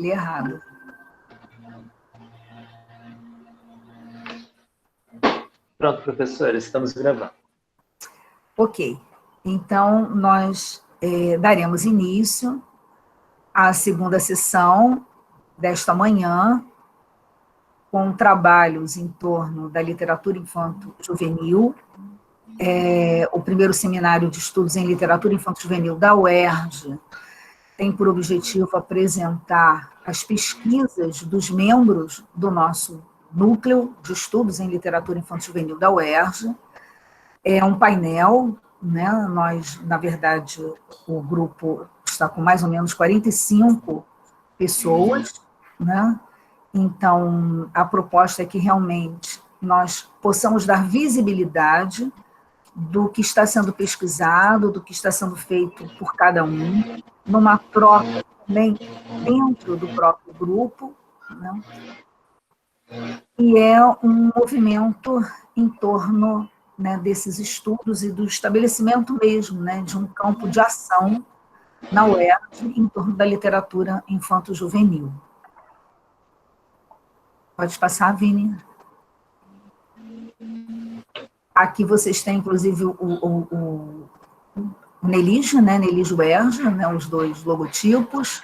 ler errado. Pronto, professora, estamos gravando. Ok. Então, nós daremos início à segunda sessão desta manhã, com trabalhos em torno da literatura infanto-juvenil, o primeiro seminário de estudos em literatura infanto-juvenil da UERJ tem por objetivo apresentar as pesquisas dos membros do nosso núcleo de estudos em literatura infanto-juvenil da UERJ. É um painel, né? Nós, na verdade, o grupo está com mais ou menos 45 pessoas, né? Então, a proposta é que realmente nós possamos dar visibilidade do que está sendo pesquisado, do que está sendo feito por cada um, numa troca também dentro do próprio grupo, né? E é um movimento em torno, né, desses estudos e do estabelecimento mesmo, né, de um campo de ação na UERJ em torno da literatura infanto-juvenil. Pode passar, Vini. Aqui vocês têm, inclusive, o Nelige, né, Nelige UERJ, né, os dois logotipos,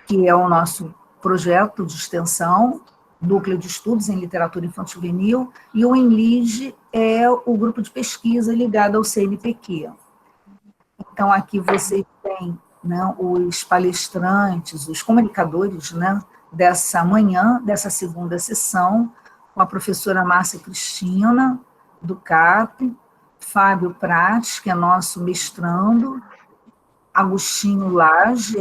que é o nosso projeto de extensão, Núcleo de Estudos em Literatura Infanto-Juvenil, e o Enlige é o grupo de pesquisa ligado ao CNPq. Então, aqui você tem, né, os palestrantes, os comunicadores, né, dessa manhã, dessa segunda sessão, com a professora Márcia Cristina, do CAP, Fábio Prates, que é nosso mestrando, Agostinho Lage,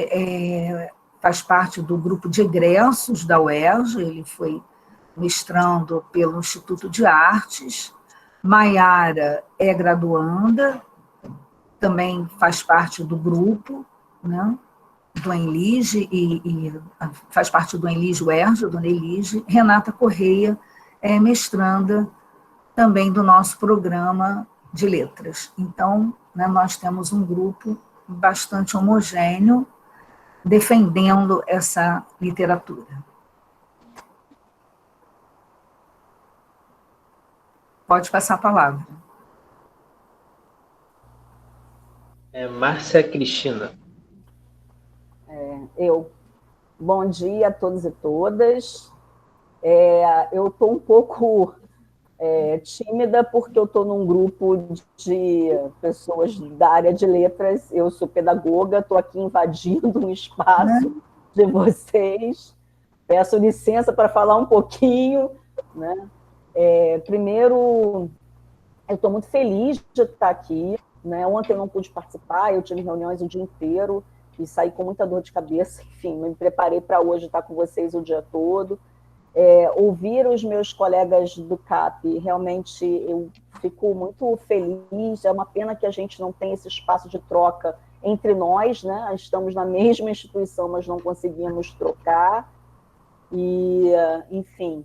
faz parte do grupo de egressos da UERJ, ele foi mestrando pelo Instituto de Artes, Maiara é graduanda, também faz parte do grupo, né, do Enlige, e faz parte do Enlige UERJ, do Nelige. Renata Correia é mestranda também do nosso programa de letras. Então, né, nós temos um grupo bastante homogêneo, defendendo essa literatura. Pode passar a palavra. Márcia Cristina. Bom dia a todos e todas. Eu estou um pouco tímida porque eu estou num grupo de pessoas da área de letras, eu sou pedagoga, estou aqui invadindo um espaço de vocês, peço licença para falar um pouquinho, né? Primeiro, eu estou muito feliz de estar aqui, né? Ontem eu não pude participar, eu tive reuniões o dia inteiro e saí com muita dor de cabeça, enfim, me preparei para hoje estar com vocês o dia todo. Ouvir os meus colegas do CAP, realmente eu fico muito feliz, é uma pena que a gente não tem esse espaço de troca entre nós, né? Estamos na mesma instituição, mas não conseguimos trocar, e, enfim,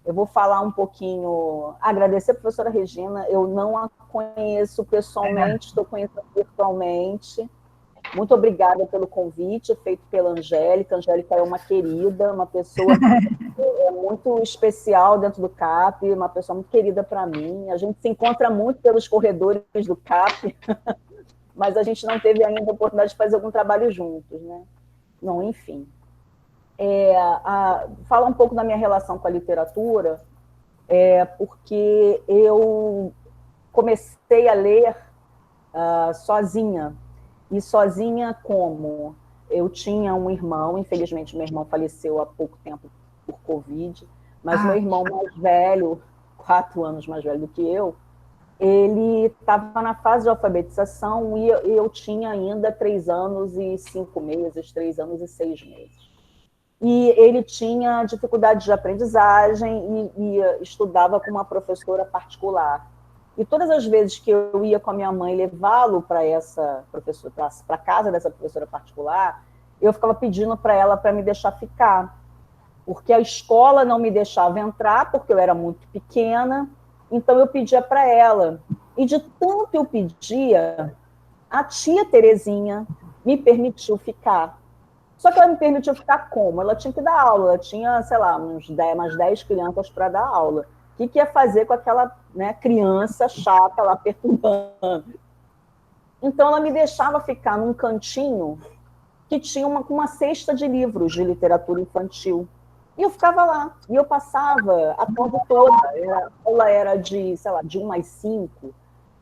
eu vou falar um pouquinho, agradecer a professora Regina, eu não a conheço pessoalmente, estou conhecendo virtualmente. Muito obrigada pelo convite feito pela Angélica. A Angélica é uma querida, uma pessoa muito especial dentro do CAP, uma pessoa muito querida para mim. A gente se encontra muito pelos corredores do CAP, mas a gente não teve ainda a oportunidade de fazer algum trabalho juntos, né? Não, enfim. Falar um pouco da minha relação com a literatura, porque eu comecei a ler sozinha. E sozinha como? Eu tinha um irmão, infelizmente meu irmão faleceu há pouco tempo por Covid, mas meu irmão mais velho, 4 anos mais velho do que eu, ele estava na fase de alfabetização e eu tinha ainda 3 anos e 5 meses, 3 anos e 6 meses. E ele tinha dificuldade de aprendizagem e estudava com uma professora particular. E todas as vezes que eu ia com a minha mãe levá-lo para essa professora, para a casa dessa professora particular, eu ficava pedindo para ela para me deixar ficar, porque a escola não me deixava entrar, porque eu era muito pequena, então eu pedia para ela. E de tanto eu pedia, a tia Terezinha me permitiu ficar. Só que ela me permitiu ficar como? Ela tinha que dar aula, ela tinha, sei lá, umas 10 crianças para dar aula. O que ia fazer com aquela, né, criança chata lá perturbando? Então, ela me deixava ficar num cantinho que tinha uma cesta de livros de literatura infantil. E eu ficava lá. E eu passava a tarde toda. A aula era de, sei lá, de 1 às 5.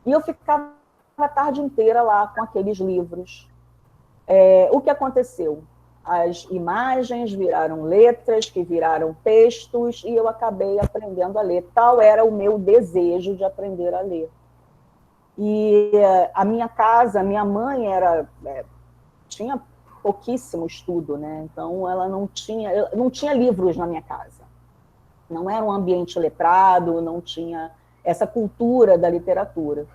E eu ficava a tarde inteira lá com aqueles livros. O que aconteceu? As imagens viraram letras, que viraram textos, e eu acabei aprendendo a ler. Tal era o meu desejo de aprender a ler. E a minha casa, minha mãe tinha pouquíssimo estudo, né? Então ela não tinha livros na minha casa. Não era um ambiente letrado, não tinha essa cultura da literatura.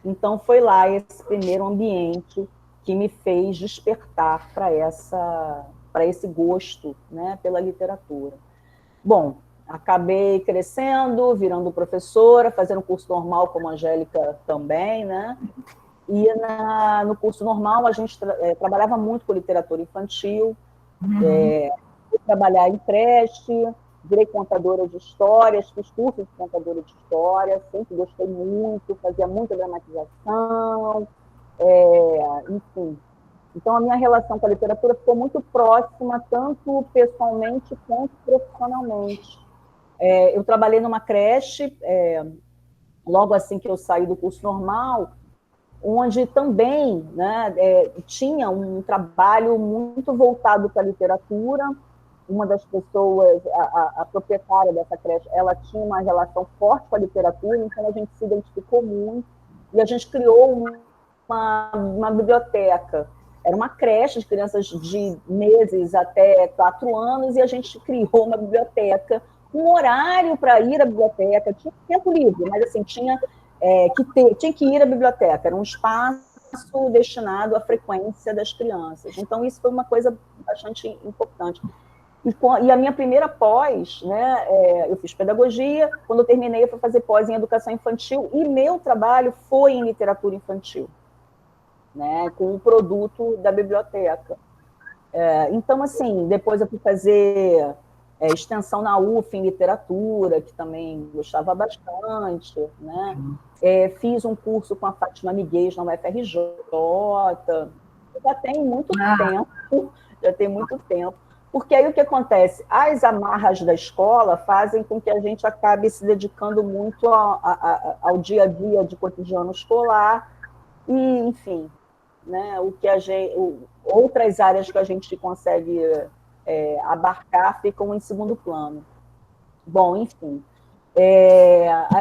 Então foi lá esse primeiro ambiente que me fez despertar para esse gosto, né, pela literatura. Bom, acabei crescendo, virando professora, fazendo curso normal como a Angélica também, né? E no curso normal a gente trabalhava muito com literatura infantil, fui trabalhar em creche, virei contadora de histórias, fiz curso de contadora de histórias, sempre gostei muito, fazia muita dramatização, enfim. Então, a minha relação com a literatura ficou muito próxima, tanto pessoalmente quanto profissionalmente. Eu trabalhei numa creche, logo assim que eu saí do curso normal, onde também, né, tinha um trabalho muito voltado para a literatura. Uma das pessoas, a proprietária dessa creche, ela tinha uma relação forte com a literatura, então a gente se identificou muito, e a gente criou uma biblioteca. Era uma creche de crianças de meses até 4 anos, e a gente criou uma biblioteca, um horário para ir à biblioteca, tinha tempo livre, mas assim, tinha que ir à biblioteca, era um espaço destinado à frequência das crianças. Então, isso foi uma coisa bastante importante. E a minha primeira pós, né, eu fiz pedagogia, quando eu terminei eu fui fazer pós em educação infantil, e meu trabalho foi em literatura infantil, né, com o produto da biblioteca. Então, assim, depois eu fui fazer extensão na UF em literatura, que também gostava bastante, né? Fiz um curso com a Fátima Miguel na UFRJ, já tem muito tempo, porque aí o que acontece? As amarras da escola fazem com que a gente acabe se dedicando muito ao dia a dia de cotidiano escolar, e, enfim, né, outras áreas que a gente consegue abarcar ficam em segundo plano. Bom, enfim,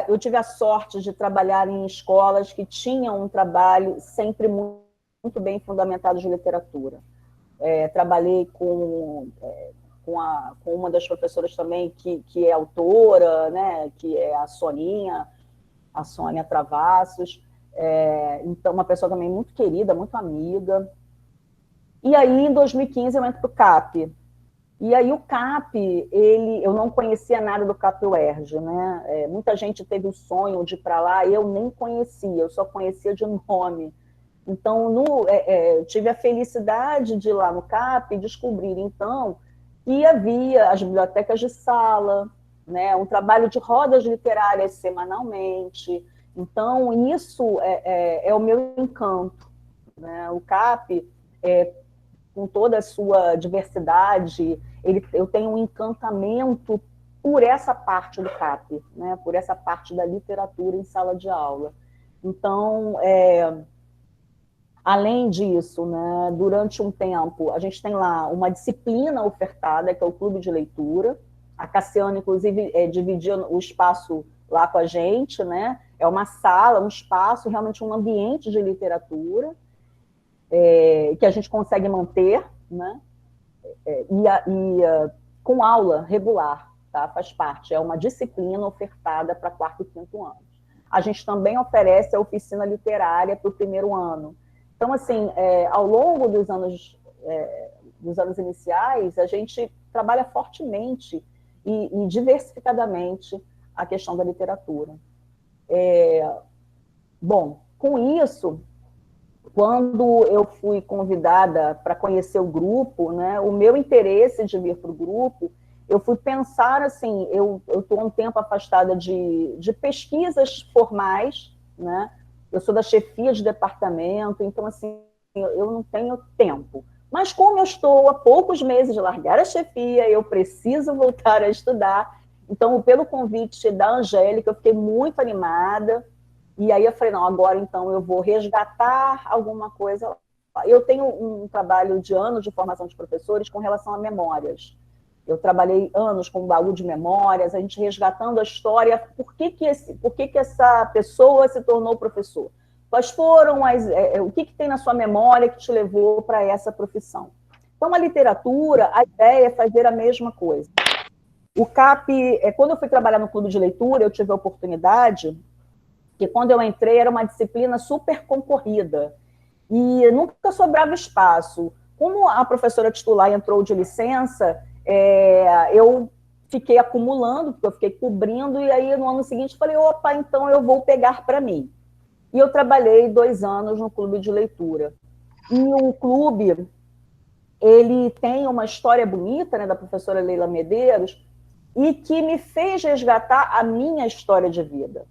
eu tive a sorte de trabalhar em escolas que tinham um trabalho sempre muito bem fundamentado de literatura. Trabalhei com uma das professoras também que é autora, né, que é a Sônia Travassos, então uma pessoa também muito querida, muito amiga. E aí, em 2015, eu entro para o CAP. E aí o CAP, eu não conhecia nada do CAP UERJ, né? Muita gente teve o sonho de ir para lá, eu nem conhecia, eu só conhecia de nome. Então, eu tive a felicidade de ir lá no CAP e descobrir, então, que havia as bibliotecas de sala, né? Um trabalho de rodas literárias semanalmente. Então, isso é o meu encanto, né? O CAP, com toda a sua diversidade, eu tenho um encantamento por essa parte do CAP, né? Por essa parte da literatura em sala de aula. Então, além disso, né, durante um tempo, a gente tem lá uma disciplina ofertada, que é o Clube de Leitura. A Cassiana, inclusive, dividia o espaço lá com a gente, né? É uma sala, um espaço, realmente um ambiente de literatura, que a gente consegue manter, né? Com aula regular, tá? Faz parte, é uma disciplina ofertada para 4º e 5º anos. A gente também oferece a oficina literária para o 1º ano. Então, assim, ao longo dos anos iniciais, a gente trabalha fortemente e diversificadamente a questão da literatura. Bom, com isso, quando eu fui convidada para conhecer o grupo, né, o meu interesse de vir para o grupo, eu fui pensar assim, eu estou um tempo afastada de pesquisas formais, né? Eu sou da chefia de departamento, então assim, eu não tenho tempo. Mas como eu estou há poucos meses de largar a chefia, eu preciso voltar a estudar. Então, pelo convite da Angélica, eu fiquei muito animada. E aí eu falei, não, agora então eu vou resgatar alguma coisa lá. Eu tenho um trabalho de anos de formação de professores com relação a memórias. Eu trabalhei anos com um baú de memórias, a gente resgatando a história, por que essa pessoa se tornou professor? Quais foram o que tem na sua memória que te levou para essa profissão? Então, a literatura, a ideia é fazer a mesma coisa. O CAP, quando eu fui trabalhar no clube de leitura, eu tive a oportunidade, que quando eu entrei era uma disciplina super concorrida, e nunca sobrava espaço. Como a professora titular entrou de licença, eu fiquei acumulando, porque eu fiquei cobrindo, e aí no ano seguinte falei, opa, então eu vou pegar para mim. E eu trabalhei 2 anos no clube de leitura. E o clube, ele tem uma história bonita, né, da professora Leila Medeiros, e que me fez resgatar a minha história de vida.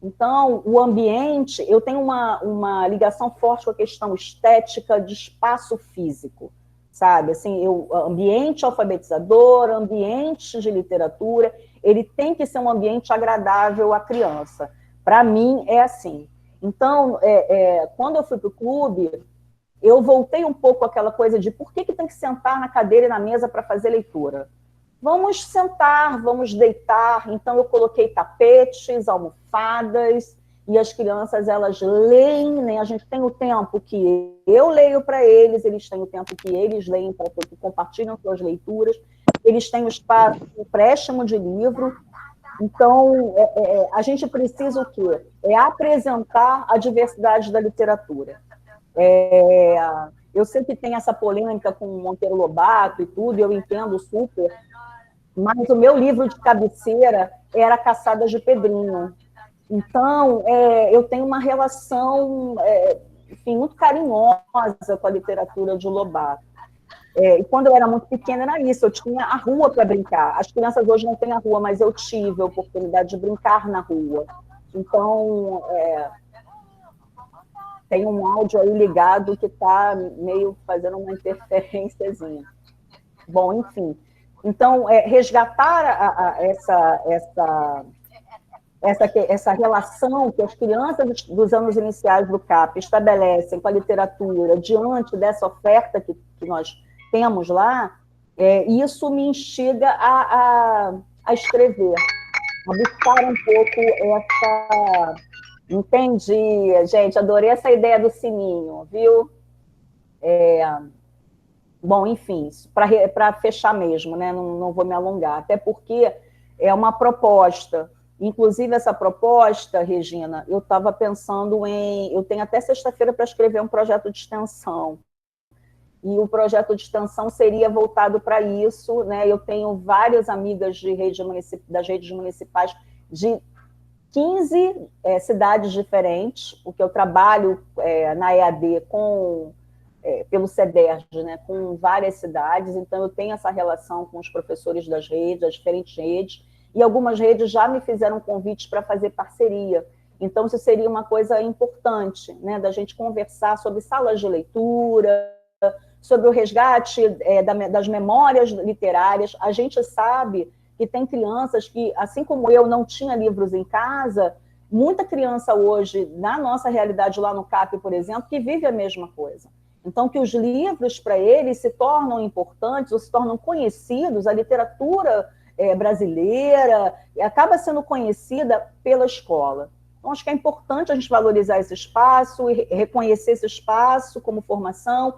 Então, o ambiente, eu tenho uma ligação forte com a questão estética de espaço físico, sabe? Assim, ambiente alfabetizador, ambiente de literatura, ele tem que ser um ambiente agradável à criança. Para mim, é assim. Então, quando eu fui para o clube, eu voltei um pouco àquela coisa de por que tem que sentar na cadeira e na mesa para fazer leitura? Vamos sentar, vamos deitar. Então, eu coloquei tapetes, almofadas, e as crianças, elas leem, né? A gente tem o tempo que eu leio para eles têm o tempo que eles leem, para que compartilham suas leituras, eles têm o espaço de empréstimo de livro. Então, a gente precisa o quê? Apresentar a diversidade da literatura. Eu sei que tem essa polêmica com o Monteiro Lobato e tudo, eu entendo super, mas o meu livro de cabeceira era Caçadas de Pedrinho. Então, eu tenho uma relação, enfim, muito carinhosa com a literatura de Lobato. E quando eu era muito pequena era isso, eu tinha a rua para brincar. As crianças hoje não têm a rua, mas eu tive a oportunidade de brincar na rua. Então, tem um áudio aí ligado que está meio fazendo uma interferênciazinha. Bom, enfim. Então, resgatar essa relação que as crianças dos anos iniciais do CAP estabelecem com a literatura diante dessa oferta que nós temos lá, isso me instiga a escrever, a buscar um pouco essa... Entendi, gente, adorei essa ideia do sininho, viu? Bom, enfim, para fechar mesmo, né? Não vou me alongar, até porque é uma proposta. Inclusive, essa proposta, Regina, eu estava pensando eu tenho até sexta-feira para escrever um projeto de extensão. E o projeto de extensão seria voltado para isso, né? Eu tenho várias amigas das redes municipais de 15 cidades diferentes, porque eu trabalho na EAD pelo CEDERJ, né, com várias cidades, então eu tenho essa relação com os professores das redes, das diferentes redes, e algumas redes já me fizeram convites para fazer parceria. Então, isso seria uma coisa importante, né, da gente conversar sobre salas de leitura, sobre o resgate das memórias literárias. A gente sabe que tem crianças que, assim como eu, não tinha livros em casa, muita criança hoje, na nossa realidade lá no CAP, por exemplo, que vive a mesma coisa. Então, que os livros, para eles, se tornam importantes, ou se tornam conhecidos, a literatura brasileira acaba sendo conhecida pela escola. Então, acho que é importante a gente valorizar esse espaço, e reconhecer esse espaço como formação,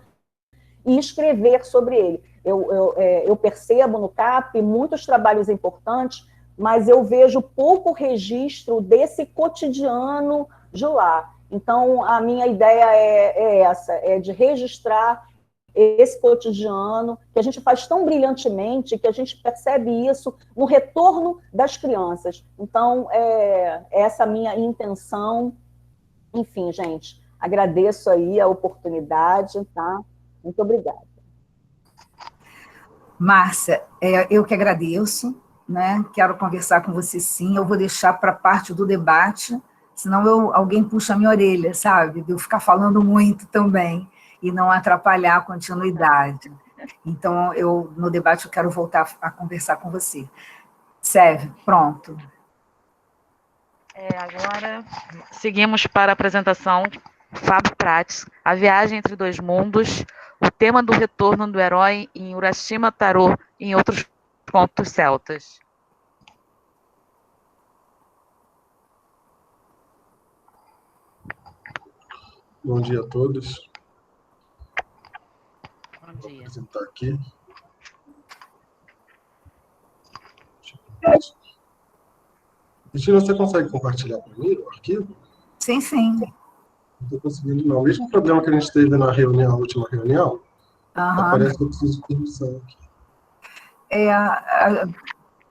e escrever sobre ele. Eu percebo no CAP muitos trabalhos importantes, mas eu vejo pouco registro desse cotidiano de lá. Então, a minha ideia é essa, de registrar esse cotidiano, que a gente faz tão brilhantemente, que a gente percebe isso no retorno das crianças. Então, essa minha intenção. Enfim, gente, Agradeço aí a oportunidade, tá? Muito obrigada. Márcia, eu que agradeço, né? Quero conversar com você sim, eu vou deixar para parte do debate, senão alguém puxa a minha orelha, sabe? De eu ficar falando muito também, e não atrapalhar a continuidade. Então, no debate eu quero voltar a conversar com você. Sérgio, pronto. Agora, seguimos para a apresentação. Fábio Prates, A Viagem entre Dois Mundos, o tema do retorno do herói em Urashima Taro e em outros contos celtas. Bom dia a todos. Bom dia. Vou apresentar aqui. Cristina, você consegue compartilhar para mim o arquivo? Sim, sim. Não estou conseguindo, não. O mesmo problema que a gente teve na reunião, na última reunião, parece que eu preciso de permissão aqui.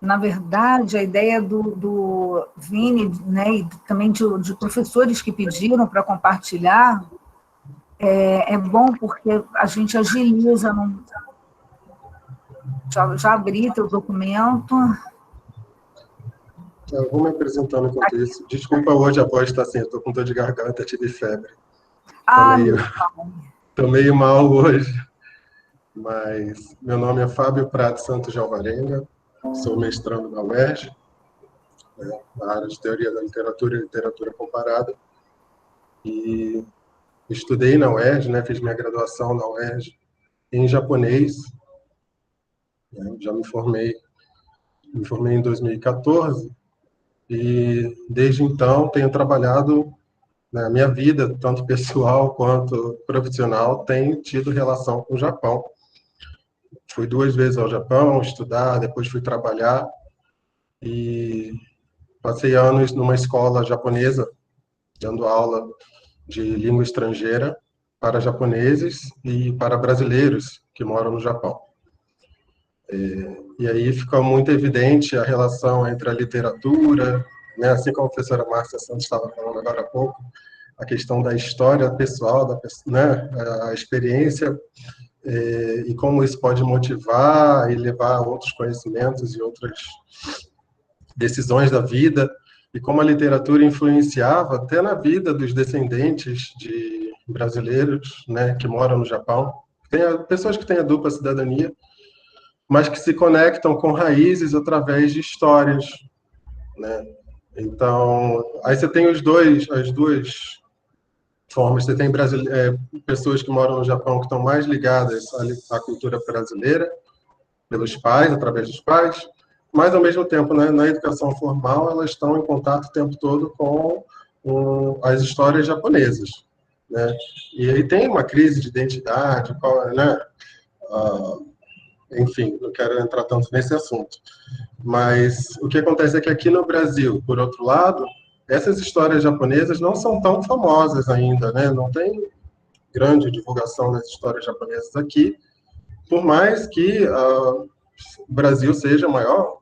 Na verdade, a ideia do Vini, né, e também de professores que pediram para compartilhar, é bom porque a gente agiliza. Já abri teu documento. Eu vou me apresentando enquanto isso. Desculpa, hoje a voz está assim, eu estou com dor de garganta, tive febre. Estou meio mal hoje. Mas meu nome é Fábio Prates Santos de Alvarenga, sou mestrando na UERJ, na área de Teoria da Literatura e Literatura Comparada. E estudei na UERJ, né, fiz minha graduação na UERJ em japonês. Já me formei em 2014. E, desde então, tenho trabalhado, na minha vida, tanto pessoal quanto profissional, tem tido relação com o Japão. Fui 2 vezes ao Japão estudar, depois fui trabalhar, e passei anos numa escola japonesa, dando aula de língua estrangeira para japoneses e para brasileiros que moram no Japão. E aí fica muito evidente a relação entre a literatura, né, assim como a professora Márcia Santos estava falando agora há pouco, a questão da história pessoal, né, a experiência, e como isso pode motivar e levar a outros conhecimentos e outras decisões da vida, e como a literatura influenciava até na vida dos descendentes de brasileiros, né, que moram no Japão. Tem pessoas que têm a dupla cidadania, mas que se conectam com raízes através de histórias, né? Então, aí você tem as duas formas. Você tem pessoas que moram no Japão que estão mais ligadas à cultura brasileira, pelos pais, através dos pais, mas, ao mesmo tempo, né, na educação formal, elas estão em contato o tempo todo com as histórias japonesas, né? E aí tem uma crise de identidade, né? Enfim, não quero entrar tanto nesse assunto. Mas o que acontece é que aqui no Brasil, por outro lado, essas histórias japonesas não são tão famosas ainda, né? Não tem grande divulgação das histórias japonesas aqui, por mais que o Brasil seja maior,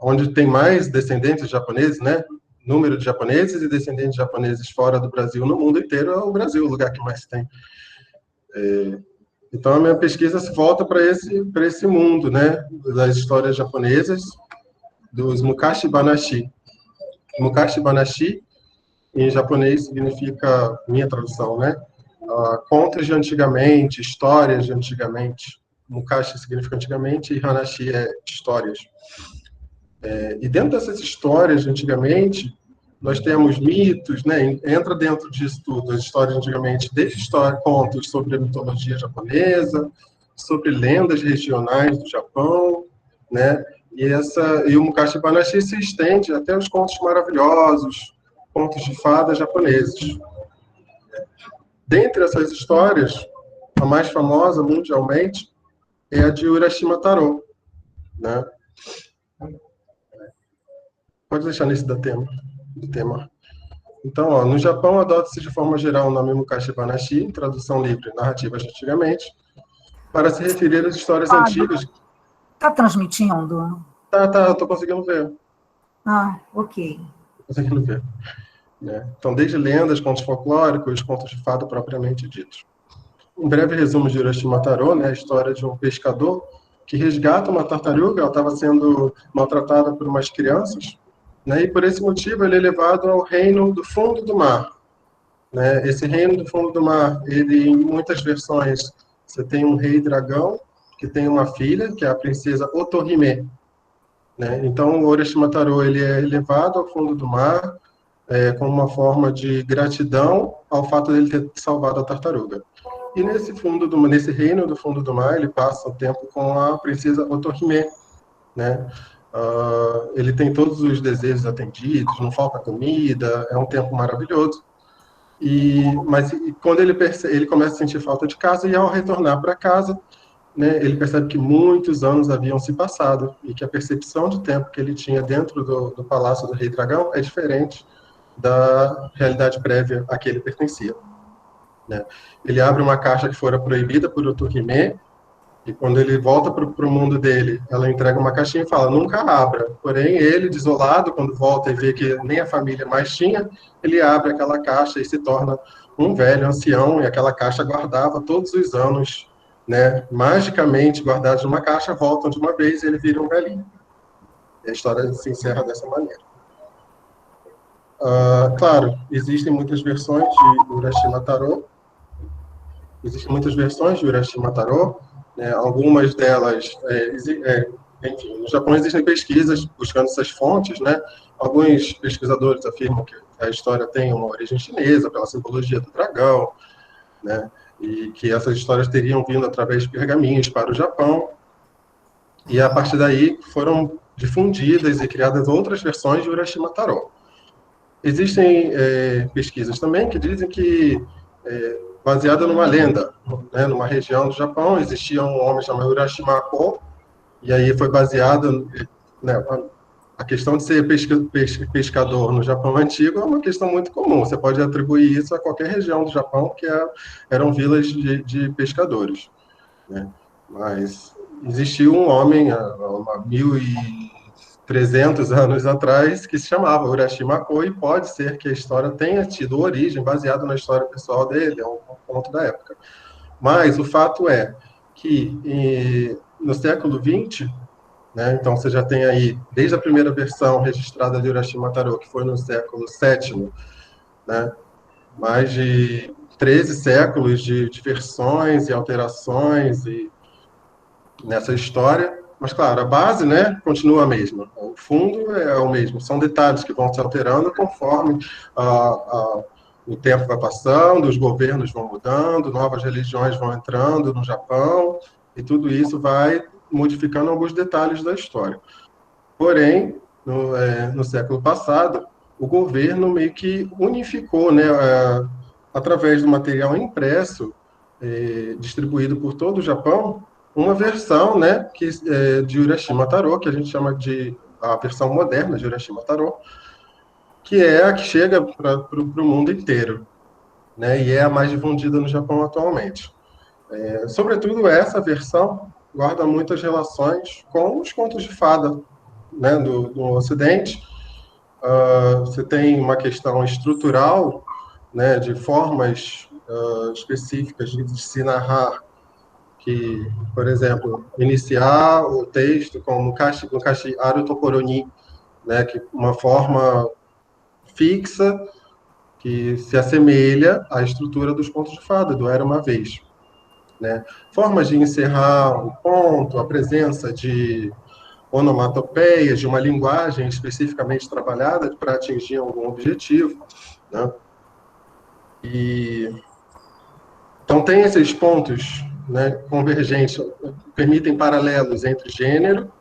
onde tem mais descendentes japoneses, né? Número de japoneses e descendentes japoneses fora do Brasil, no mundo inteiro, é o Brasil o lugar que mais tem. Então, a minha pesquisa se volta para esse mundo, né, das histórias japonesas, dos Mukashi Banashi. Mukashi Banashi, em japonês, significa, minha tradução, né, contos de antigamente, histórias de antigamente. Mukashi significa antigamente e Hanashi é histórias. E dentro dessas histórias de antigamente, nós temos mitos, né? Entra dentro disso tudo, as histórias de antigamente, desde contos sobre a mitologia japonesa, sobre lendas regionais do Japão, né? E o Mukashi Banashi se estende até os contos maravilhosos, contos de fadas japoneses. Dentre essas histórias, a mais famosa mundialmente é a de Urashima Taro, né? Pode deixar nesse do tema. Então, ó, no Japão, adota-se de forma geral o nome Mukashi Banashi, tradução livre, narrativas de antigamente, para se referir às histórias antigas. Está transmitindo? Tá, estou conseguindo ver. Ok. Conseguindo ver. né? Então, desde lendas, contos folclóricos, contos de fada propriamente ditos. Um breve resumo de Urashima Taro, né? A história de um pescador que resgata uma tartaruga. Ela estava sendo maltratada por umas crianças, né? E por esse motivo ele é levado ao reino do fundo do mar, né? Esse reino do fundo do mar, ele, em muitas versões, você tem um rei dragão que tem uma filha, que é a princesa Otohime, né? Então, o Urashima Taro, ele é levado ao fundo do mar como uma forma de gratidão ao fato dele ter salvado a tartaruga. E nesse reino do fundo do mar, ele passa o tempo com a princesa Otohime, né? Ele tem todos os desejos atendidos, não falta comida, é um tempo maravilhoso. Mas quando ele começa a sentir falta de casa, e ao retornar para casa, né, ele percebe que muitos anos haviam se passado e que a percepção de tempo que ele tinha dentro do Palácio do Rei Dragão é diferente da realidade prévia a que ele pertencia, né? Ele abre uma caixa que fora proibida por Otohime, e quando ele volta para o mundo dele, ela entrega uma caixinha e fala, nunca abra. Porém, ele, desolado, quando volta e vê que nem a família mais tinha, ele abre aquela caixa e se torna um velho ancião, e aquela caixa guardava todos os anos, né, magicamente guardados numa caixa, voltam de uma vez e ele vira um velhinho. E a história se encerra dessa maneira. Claro, existem muitas versões de Urashima Taro. Né, algumas delas, enfim, no Japão existem pesquisas buscando essas fontes, né? Alguns pesquisadores afirmam que a história tem uma origem chinesa, pela simbologia do dragão, né? E que essas histórias teriam vindo através de pergaminhos para o Japão. E a partir daí foram difundidas e criadas outras versões de Urashima Taro. Existem pesquisas também que dizem que, baseada numa lenda, né, numa região do Japão, existia um homem chamado Urashima Ako, e aí foi baseada, né, a questão de ser pescador no Japão antigo é uma questão muito comum. Você pode atribuir isso a qualquer região do Japão que eram vilas de pescadores, né? Mas existiu um homem, há 1.300 anos atrás, que se chamava Urashima Ako, e pode ser que a história tenha tido origem baseada na história pessoal dele, é um ponto da época. Mas o fato é que no século XX, né, então você já tem aí, desde a primeira versão registrada de Urashima Taro, que foi no século VII, né, mais de 13 séculos de versões e alterações nessa história. Mas, claro, a base, né, continua a mesma. O fundo é o mesmo. São detalhes que vão se alterando conforme o tempo vai passando, os governos vão mudando, novas religiões vão entrando no Japão, e tudo isso vai modificando alguns detalhes da história. Porém, no século passado, o governo meio que unificou, né, através do material impresso, distribuído por todo o Japão, uma versão, né, de Urashima Taro, que a gente chama de a versão moderna de Urashima Taro, que é a que chega para o mundo inteiro, né, e é a mais difundida no Japão atualmente. Sobretudo, essa versão guarda muitas relações com os contos de fada, né, do Ocidente. Você tem uma questão estrutural, né, de formas específicas de se narrar, que, por exemplo, iniciar o texto com Mukashi Aru Tokoro ni, né, que uma forma fixa que se assemelha à estrutura dos contos de fada, do Era Uma Vez, né? Formas de encerrar o ponto, a presença de onomatopeias, de uma linguagem especificamente trabalhada para atingir algum objetivo, né? Então, tem esses pontos, né, convergentes, permitem paralelos entre gênero,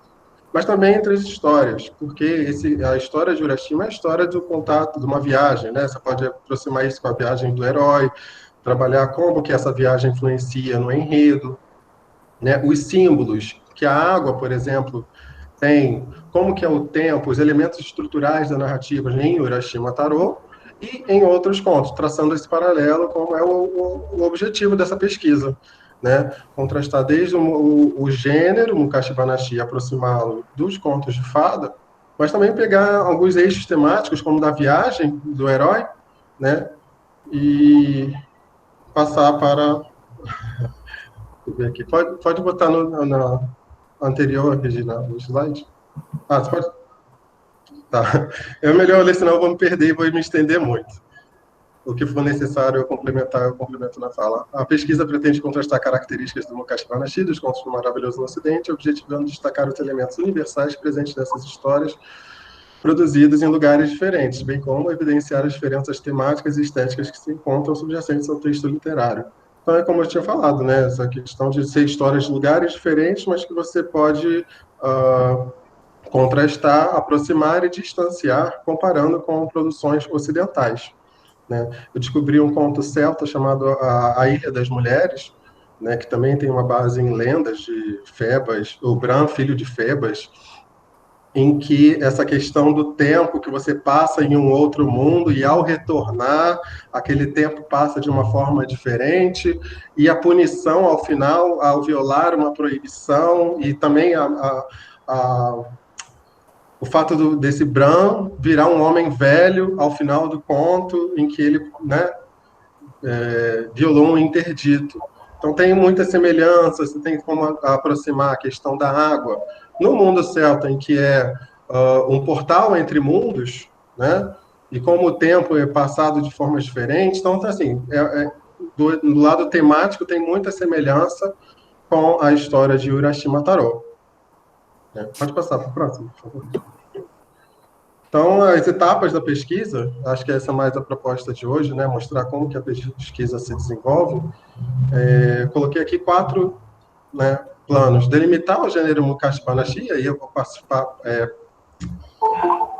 mas também entre as histórias, porque a história de Urashima é a história do contato, de uma viagem, né? Você pode aproximar isso com a viagem do herói, trabalhar como que essa viagem influencia no enredo, né? Os símbolos que a água, por exemplo, tem, como que é o tempo, os elementos estruturais da narrativa em Urashima Taro e em outros contos, traçando esse paralelo, como é o objetivo dessa pesquisa, né? Contrastar desde o gênero, Mukashi Banashi, aproximá-lo dos contos de fada, mas também pegar alguns eixos temáticos, como da viagem do herói, né, e passar para... Deixa eu ver aqui. Pode botar na anterior, Regina, o slide? Ah, você pode... Tá. É melhor ler, senão eu vou me perder e vou me estender muito. O que for necessário eu complemento na fala. A pesquisa pretende contrastar características do Mukashi Banashi, dos contos do Maravilhoso no Ocidente, objetivando destacar os elementos universais presentes nessas histórias, produzidas em lugares diferentes, bem como evidenciar as diferenças temáticas e estéticas que se encontram subjacentes ao texto literário. Então, é como eu tinha falado, né, essa questão de ser histórias de lugares diferentes, mas que você pode contrastar, aproximar e distanciar, comparando com produções ocidentais, né? Eu descobri um conto celta chamado A Ilha das Mulheres, né, que também tem uma base em lendas de Febas, o Bran, filho de Febas, em que essa questão do tempo que você passa em um outro mundo e ao retornar, aquele tempo passa de uma forma diferente, e a punição ao final, ao violar uma proibição, e também o fato desse Bran virar um homem velho ao final do conto, em que ele, né, violou um interdito. Então tem muitas semelhanças, você tem como aproximar a questão da água. No mundo celta, em que é um portal entre mundos, né, e como o tempo é passado de formas diferentes, então assim, do lado temático tem muita semelhança com a história de Urashima Taro. Pode passar para o próximo, por favor. Então, as etapas da pesquisa, acho que essa é mais a proposta de hoje, né, mostrar como que a pesquisa se desenvolve. Coloquei aqui 4, né, planos. Delimitar o gênero Mukashi Banashi, aí eu vou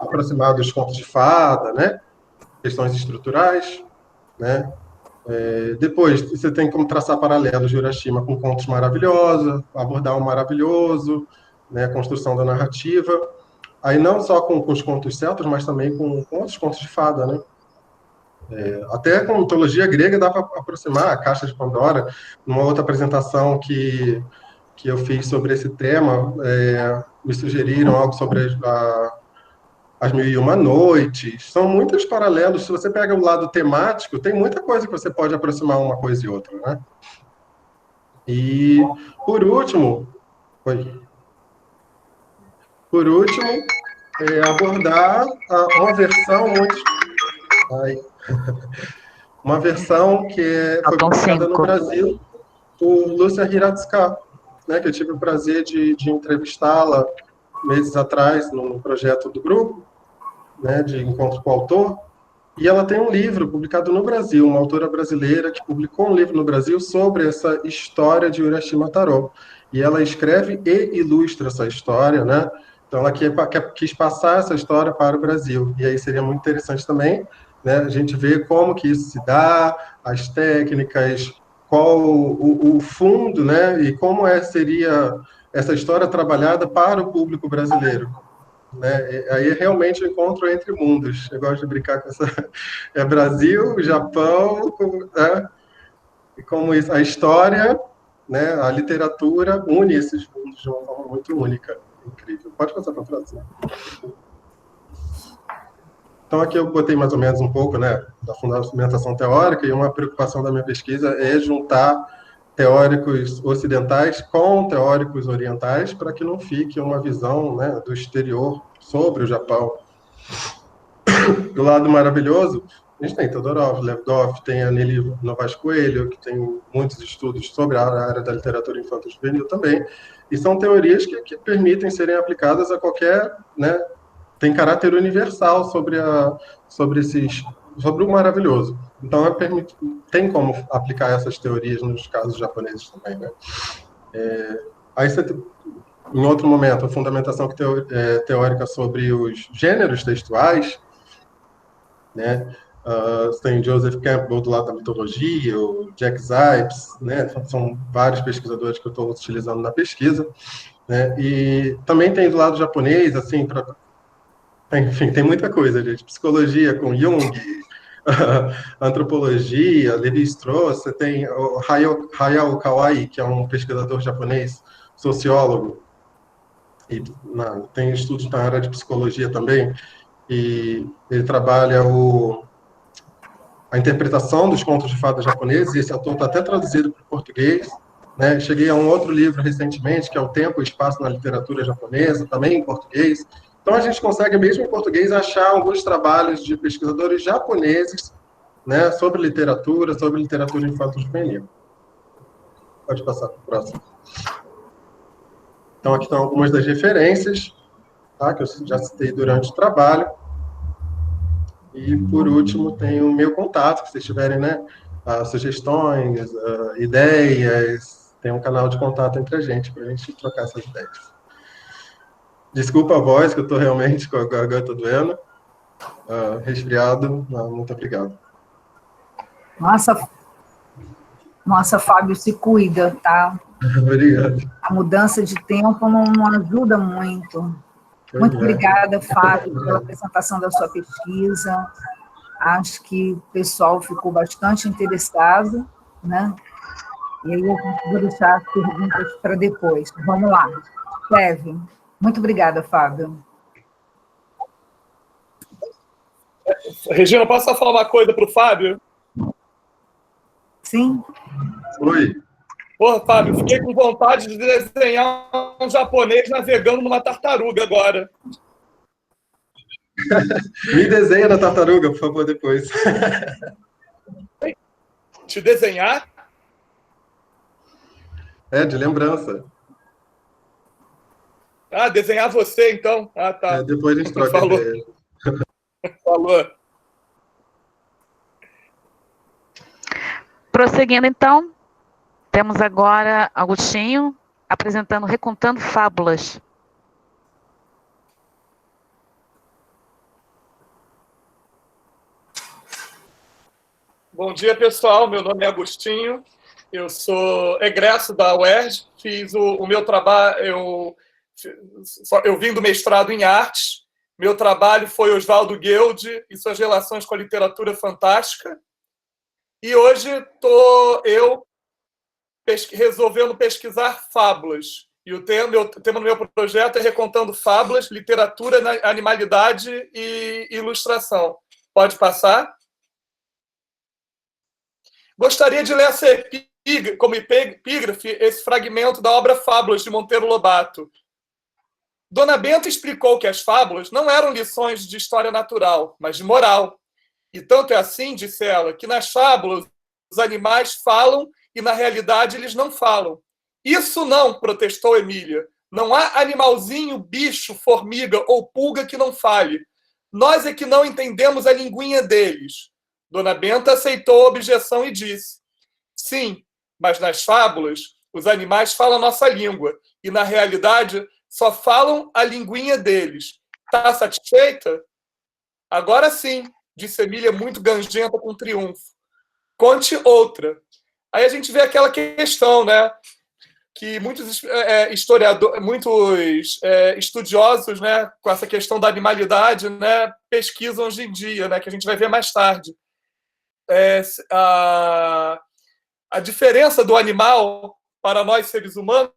aproximar dos contos de fada, né, questões estruturais, né. Depois, você tem como traçar paralelos de Urashima com contos maravilhosos, abordar o maravilhoso, né, a construção da narrativa. Aí não só com os contos celtas, mas também com outros contos de fada, né? Até com mitologia grega dá para aproximar a Caixa de Pandora. Numa outra apresentação que eu fiz sobre esse tema, me sugeriram algo sobre as 1001 Noites. São muitos paralelos. Se você pega o lado temático, tem muita coisa que você pode aproximar uma coisa e outra, né? E, por último, abordar uma versão muito... uma versão que foi publicada no Brasil por Lúcia Hiratsuka, né, que eu tive o prazer de entrevistá-la meses atrás no projeto do grupo, né, de encontro com o autor, e ela tem um livro publicado no Brasil, uma autora brasileira que publicou um livro no Brasil sobre essa história de Urashima Taro, e ela escreve e ilustra essa história, né? Então, ela quis passar essa história para o Brasil. E aí seria muito interessante também, né, a gente ver como que isso se dá, as técnicas, qual o fundo, né, e como seria essa história trabalhada para o público brasileiro. Né? Aí realmente o encontro entre mundos. Eu gosto de brincar com essa... Brasil, Japão, né? E como isso, a história, né, a literatura une esses mundos de uma forma muito única. Incrível. Pode passar para a próxima. Então, aqui eu botei mais ou menos um pouco, né, da fundamentação teórica, e uma preocupação da minha pesquisa é juntar teóricos ocidentais com teóricos orientais, para que não fique uma visão, né, do exterior sobre o Japão. Do lado maravilhoso, a gente tem Todorov, Levdov, tem a Nelly Novaes Coelho, que tem muitos estudos sobre a área da literatura infanto-juvenil também, e são teorias que permitem serem aplicadas a qualquer, né, tem caráter universal sobre o maravilhoso. Então, tem como aplicar essas teorias nos casos japoneses também, né? Aí você, em outro momento, a fundamentação teórica sobre os gêneros textuais, né? Tem Joseph Campbell do lado da mitologia, o Jack Zipes, né? São vários pesquisadores que eu estou utilizando na pesquisa, né? E também tem do lado japonês, assim, enfim, tem muita coisa, gente. Psicologia com Jung, antropologia, Levi-Strauss, você tem o Hayao Kawai, que é um pesquisador japonês, sociólogo, e tem estudos na área de psicologia também, e ele trabalha a interpretação dos contos de fadas japoneses, e esse autor está até traduzido para o português, né? Cheguei a um outro livro recentemente, que é O Tempo e o Espaço na Literatura Japonesa, também em português. Então, a gente consegue, mesmo em português, achar alguns trabalhos de pesquisadores japoneses, né, sobre literatura infanto-juvenil. Pode passar para o próximo. Então, aqui estão algumas das referências, tá, que eu já citei durante o trabalho. E, por último, tem o meu contato, se vocês tiverem, né, sugestões, ideias, tem um canal de contato entre a gente, para a gente trocar essas ideias. Desculpa a voz, que eu estou realmente com a garganta doendo, resfriado, muito obrigado. Nossa, Fábio, se cuida, tá? Obrigado. A mudança de tempo não ajuda muito. Muito obrigada, Fábio, pela apresentação da sua pesquisa. Acho que o pessoal ficou bastante interessado, né? E aí eu vou deixar as perguntas para depois. Vamos lá. Kevin, muito obrigada, Fábio. Regina, posso só falar uma coisa para o Fábio? Sim? Oi. Porra, Fábio, fiquei com vontade de desenhar um japonês navegando numa tartaruga agora. Me desenha na tartaruga, por favor, depois. Te desenhar? De lembrança. Ah, desenhar você, então? Ah, tá. Depois a gente troca Falou. ideia. Falou. Prosseguindo, então, temos agora Agostinho apresentando Recontando Fábulas. Bom dia, pessoal. Meu nome é Agostinho. Eu sou egresso da UERJ. Fiz o meu trabalho... Eu vim do mestrado em artes. Meu trabalho foi Oswaldo Guild e suas relações com a literatura fantástica. E hoje estou resolvendo pesquisar fábulas. E o tema do meu projeto é Recontando Fábulas, Literatura, Animalidade e Ilustração. Pode passar? Gostaria de ler como epígrafe esse fragmento da obra Fábulas, de Monteiro Lobato. Dona Benta explicou que as fábulas não eram lições de história natural, mas de moral. E tanto é assim, disse ela, que nas fábulas os animais falam e, na realidade, eles não falam. Isso não, protestou Emília. Não há animalzinho, bicho, formiga ou pulga que não fale. Nós é que não entendemos a linguinha deles. Dona Benta aceitou a objeção e disse: sim, mas nas fábulas os animais falam a nossa língua e, na realidade, só falam a linguinha deles. Está satisfeita? Agora sim, disse Emília, muito gangenta com triunfo. Conte outra. Aí a gente vê aquela questão, né, que muitos historiadores, muitos estudiosos, né, com essa questão da animalidade, né, pesquisam hoje em dia, né, que a gente vai ver mais tarde. A diferença do animal para nós, seres humanos,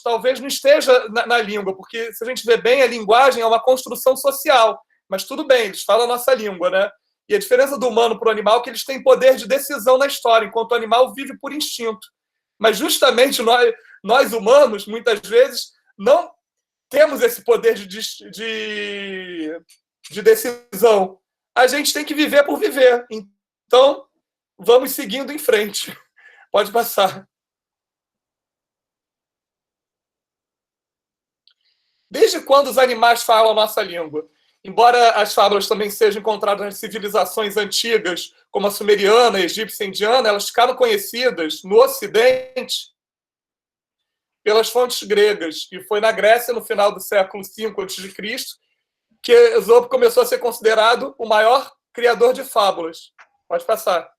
talvez não esteja na língua, porque, se a gente vê bem, a linguagem é uma construção social. Mas tudo bem, eles falam a nossa língua, né? E a diferença do humano para o animal é que eles têm poder de decisão na história, enquanto o animal vive por instinto. Mas justamente nós humanos, muitas vezes, não temos esse poder de decisão. A gente tem que viver por viver. Então, vamos seguindo em frente. Pode passar. Desde quando os animais falam a nossa língua? Embora as fábulas também sejam encontradas nas civilizações antigas, como a sumeriana, a egípcia e a indiana, elas ficaram conhecidas no Ocidente pelas fontes gregas. E foi na Grécia, no final do século V a.C., que Esopo começou a ser considerado o maior criador de fábulas. Pode passar.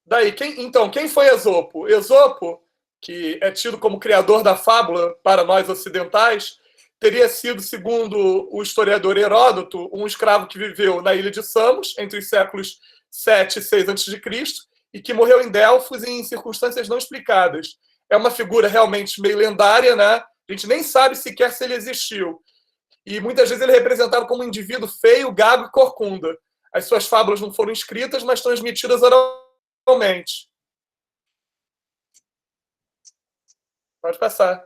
Daí, quem foi Esopo? Esopo, que é tido como criador da fábula para nós ocidentais, teria sido, segundo o historiador Heródoto, um escravo que viveu na ilha de Samos entre os séculos 7 e 6 a.C., e que morreu em Delfos em circunstâncias não explicadas. É uma figura realmente meio lendária, né? A gente nem sabe sequer se ele existiu. E muitas vezes ele é representado como um indivíduo feio, gago e corcunda. As suas fábulas não foram escritas, mas transmitidas oralmente. Pode passar.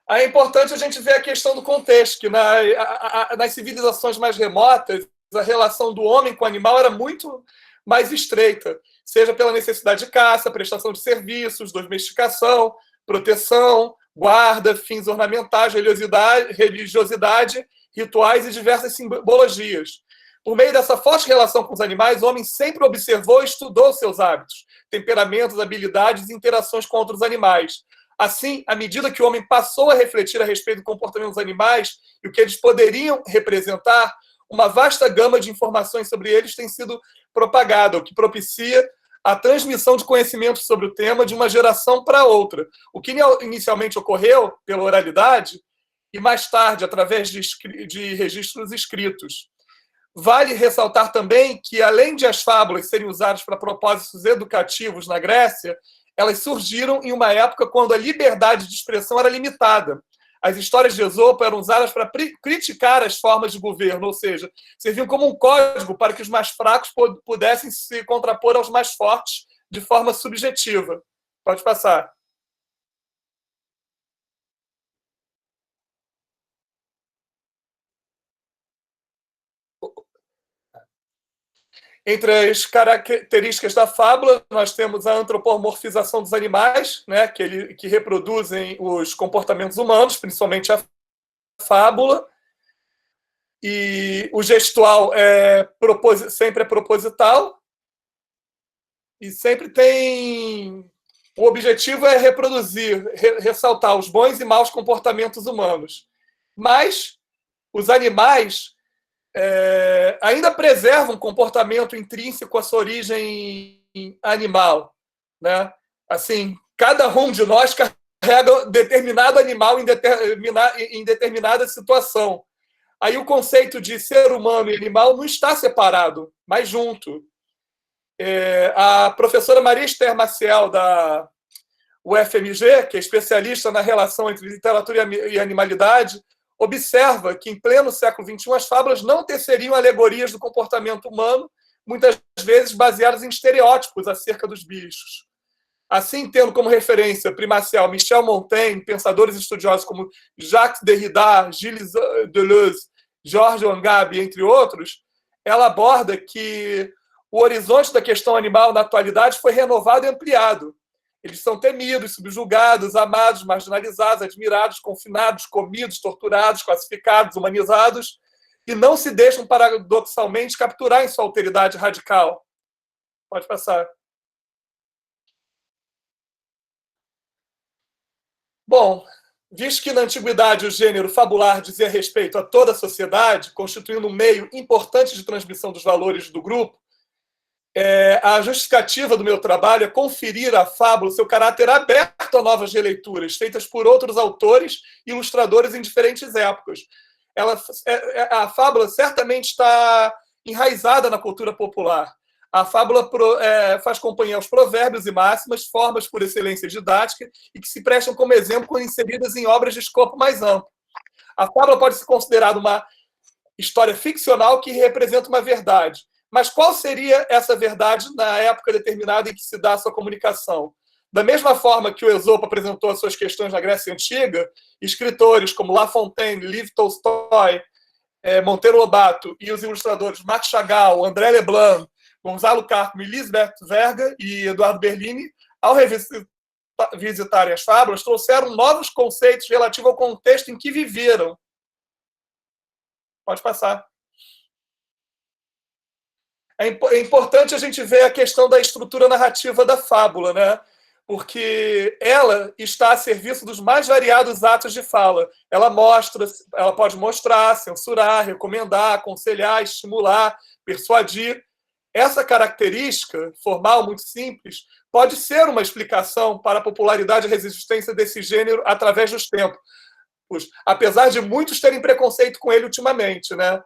É importante a gente ver a questão do contexto, que nas civilizações mais remotas, a relação do homem com o animal era muito mais estreita, seja pela necessidade de caça, prestação de serviços, domesticação, proteção, guarda, fins ornamentais, religiosidade, rituais e diversas simbologias. Por meio dessa forte relação com os animais, o homem sempre observou e estudou seus hábitos, temperamentos, habilidades e interações com outros animais. Assim, à medida que o homem passou a refletir a respeito do comportamento dos animais e o que eles poderiam representar, uma vasta gama de informações sobre eles tem sido propagada, o que propicia a transmissão de conhecimentos sobre o tema de uma geração para outra, o que inicialmente ocorreu pela oralidade e mais tarde através de registros escritos. Vale ressaltar também que, além de as fábulas serem usadas para propósitos educativos na Grécia, elas surgiram em uma época quando a liberdade de expressão era limitada. As histórias de Esopo eram usadas para criticar as formas de governo, ou seja, serviam como um código para que os mais fracos pudessem se contrapor aos mais fortes de forma subjetiva. Pode passar. Entre as características da fábula, nós temos a antropomorfização dos animais, né, que reproduzem os comportamentos humanos, principalmente a fábula. E o gestual sempre é proposital. E sempre tem... O objetivo é reproduzir, ressaltar os bons e maus comportamentos humanos. Mas os animais... ainda preserva um comportamento intrínseco à sua origem animal, né? Assim, cada um de nós carrega determinado animal em determinada situação. Aí o conceito de ser humano e animal não está separado, mas junto. A professora Maria Esther Maciel, da UFMG, que é especialista na relação entre literatura e animalidade, observa que, em pleno século XXI, as fábulas não teceriam alegorias do comportamento humano, muitas vezes baseadas em estereótipos acerca dos bichos. Assim, tendo como referência primacial Michel Montaigne, pensadores estudiosos como Jacques Derrida, Gilles Deleuze, Georges Angabi, entre outros, ela aborda que o horizonte da questão animal na atualidade foi renovado e ampliado. Eles são temidos, subjugados, amados, marginalizados, admirados, confinados, comidos, torturados, classificados, humanizados, e não se deixam, paradoxalmente, capturar em sua alteridade radical. Pode passar. Bom, visto que na antiguidade o gênero fabular dizia respeito a toda a sociedade, constituindo um meio importante de transmissão dos valores do grupo, a justificativa do meu trabalho é conferir à fábula seu caráter aberto a novas releituras, feitas por outros autores e ilustradores em diferentes épocas. A fábula certamente está enraizada na cultura popular. A fábula faz companhia aos provérbios e máximas, formas por excelência didática e que se prestam como exemplo quando inseridas em obras de escopo mais amplo. A fábula pode ser considerada uma história ficcional que representa uma verdade. Mas qual seria essa verdade na época determinada em que se dá a sua comunicação? Da mesma forma que o Esopo apresentou as suas questões na Grécia Antiga, escritores como La Fontaine, Lev Tolstói, Monteiro Lobato e os ilustradores Marc Chagall, André Leblanc, Gonzalo Carpio, Lisbeth Verga e Eduardo Berlini, ao revisitarem as fábulas, trouxeram novos conceitos relativos ao contexto em que viveram. Pode passar. É importante a gente ver a questão da estrutura narrativa da fábula, né? Porque ela está a serviço dos mais variados atos de fala. Ela pode mostrar, censurar, recomendar, aconselhar, estimular, persuadir. Essa característica formal muito simples pode ser uma explicação para a popularidade e resistência desse gênero através dos tempos, apesar de muitos terem preconceito com ele ultimamente, né?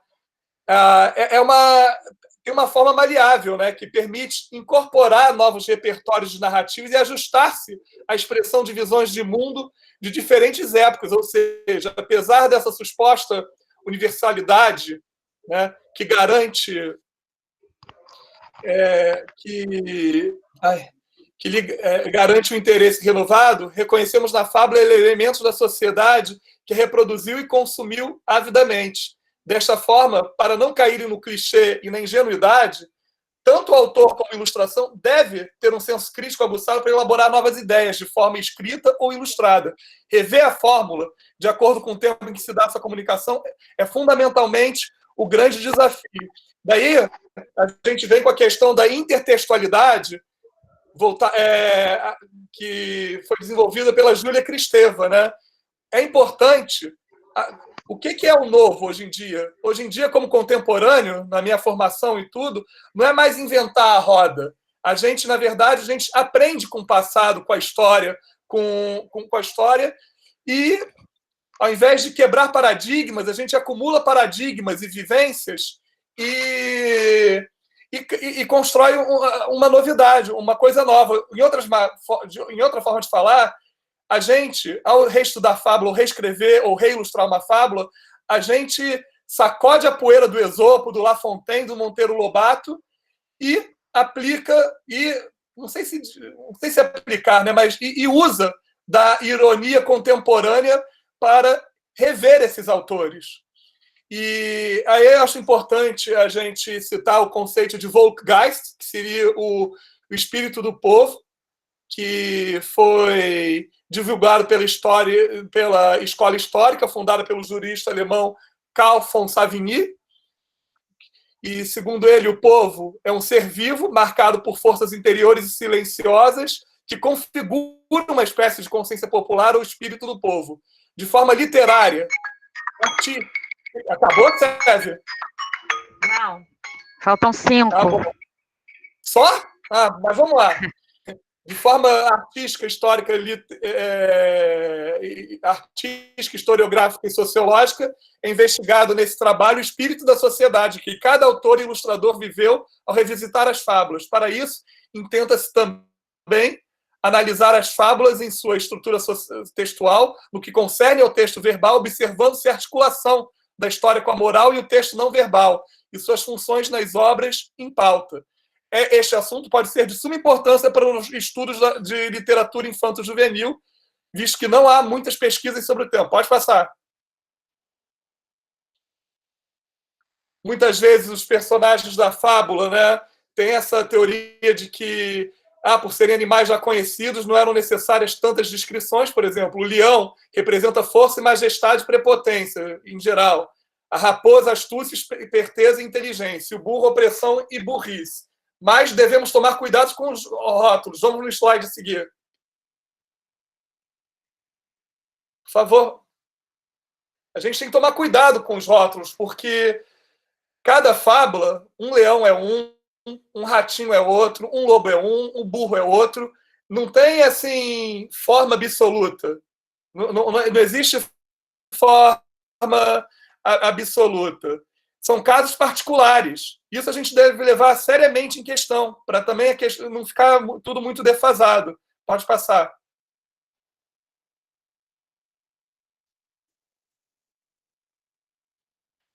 tem uma forma maleável, né, que permite incorporar novos repertórios de narrativas e ajustar-se à expressão de visões de mundo de diferentes épocas, ou seja, apesar dessa suposta universalidade, né, que garante garante o interesse renovado, reconhecemos na fábula elementos da sociedade que reproduziu e consumiu avidamente. Desta forma, para não caírem no clichê e na ingenuidade, tanto o autor como a ilustração deve ter um senso crítico aguçado para elaborar novas ideias de forma escrita ou ilustrada. Rever a fórmula de acordo com o tempo em que se dá essa comunicação é fundamentalmente o grande desafio. Daí, a gente vem com a questão da intertextualidade, que foi desenvolvida pela Júlia Kristeva, né? É importante. O que é o novo hoje em dia? Hoje em dia, como contemporâneo, na minha formação e tudo, não é mais inventar a roda. A gente, na verdade, a gente aprende com o passado, com a história, com a história, e ao invés de quebrar paradigmas, a gente acumula paradigmas e vivências e constrói uma novidade, uma coisa nova. Em outra forma de falar, a gente, ao reestudar fábula, ou reescrever, ou reilustrar uma fábula, a gente sacode a poeira do Esopo, do La Fontaine, do Monteiro Lobato, e aplica, não sei se aplicar, né, mas usa da ironia contemporânea para rever esses autores. E aí eu acho importante a gente citar o conceito de Volksgeist, que seria o espírito do povo, que foi divulgado pela Escola Histórica, fundada pelo jurista alemão Carl von Savigny. E, segundo ele, o povo é um ser vivo, marcado por forças interiores e silenciosas, que configura uma espécie de consciência popular ou espírito do povo. De forma literária. Acabou, Sérgio? Não. Faltam 5. Tá bom. Só? Mas vamos lá. De forma artística, histórica, artística, historiográfica e sociológica, é investigado nesse trabalho o espírito da sociedade que cada autor e ilustrador viveu ao revisitar as fábulas. Para isso, intenta-se também analisar as fábulas em sua estrutura textual, no que concerne ao texto verbal, observando-se a articulação da história com a moral e o texto não verbal, e suas funções nas obras em pauta. Este assunto pode ser de suma importância para os estudos de literatura infanto-juvenil, visto que não há muitas pesquisas sobre o tema. Pode passar. Muitas vezes os personagens da fábula, né, têm essa teoria de que, por serem animais já conhecidos, não eram necessárias tantas descrições. Por exemplo, o leão representa força e majestade e prepotência, em geral. A raposa, astúcia, esperteza e inteligência. O burro, opressão e burrice. Mas devemos tomar cuidado com os rótulos. Vamos no slide a seguir. Por favor. A gente tem que tomar cuidado com os rótulos, porque cada fábula, um leão é um ratinho é outro, um lobo é um burro é outro. Não tem, assim, forma absoluta. Não existe forma absoluta. São casos particulares. Isso a gente deve levar seriamente em questão, para também não ficar tudo muito defasado. Pode passar.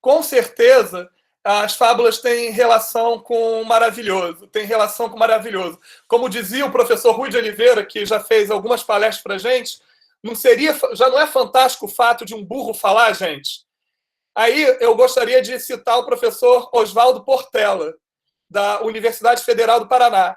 Com certeza, as fábulas têm relação com o maravilhoso. Como dizia o professor Rui de Oliveira, que já fez algumas palestras para a gente, já não é fantástico o fato de um burro falar, gente? Aí eu gostaria de citar o professor Oswaldo Portela, da Universidade Federal do Paraná.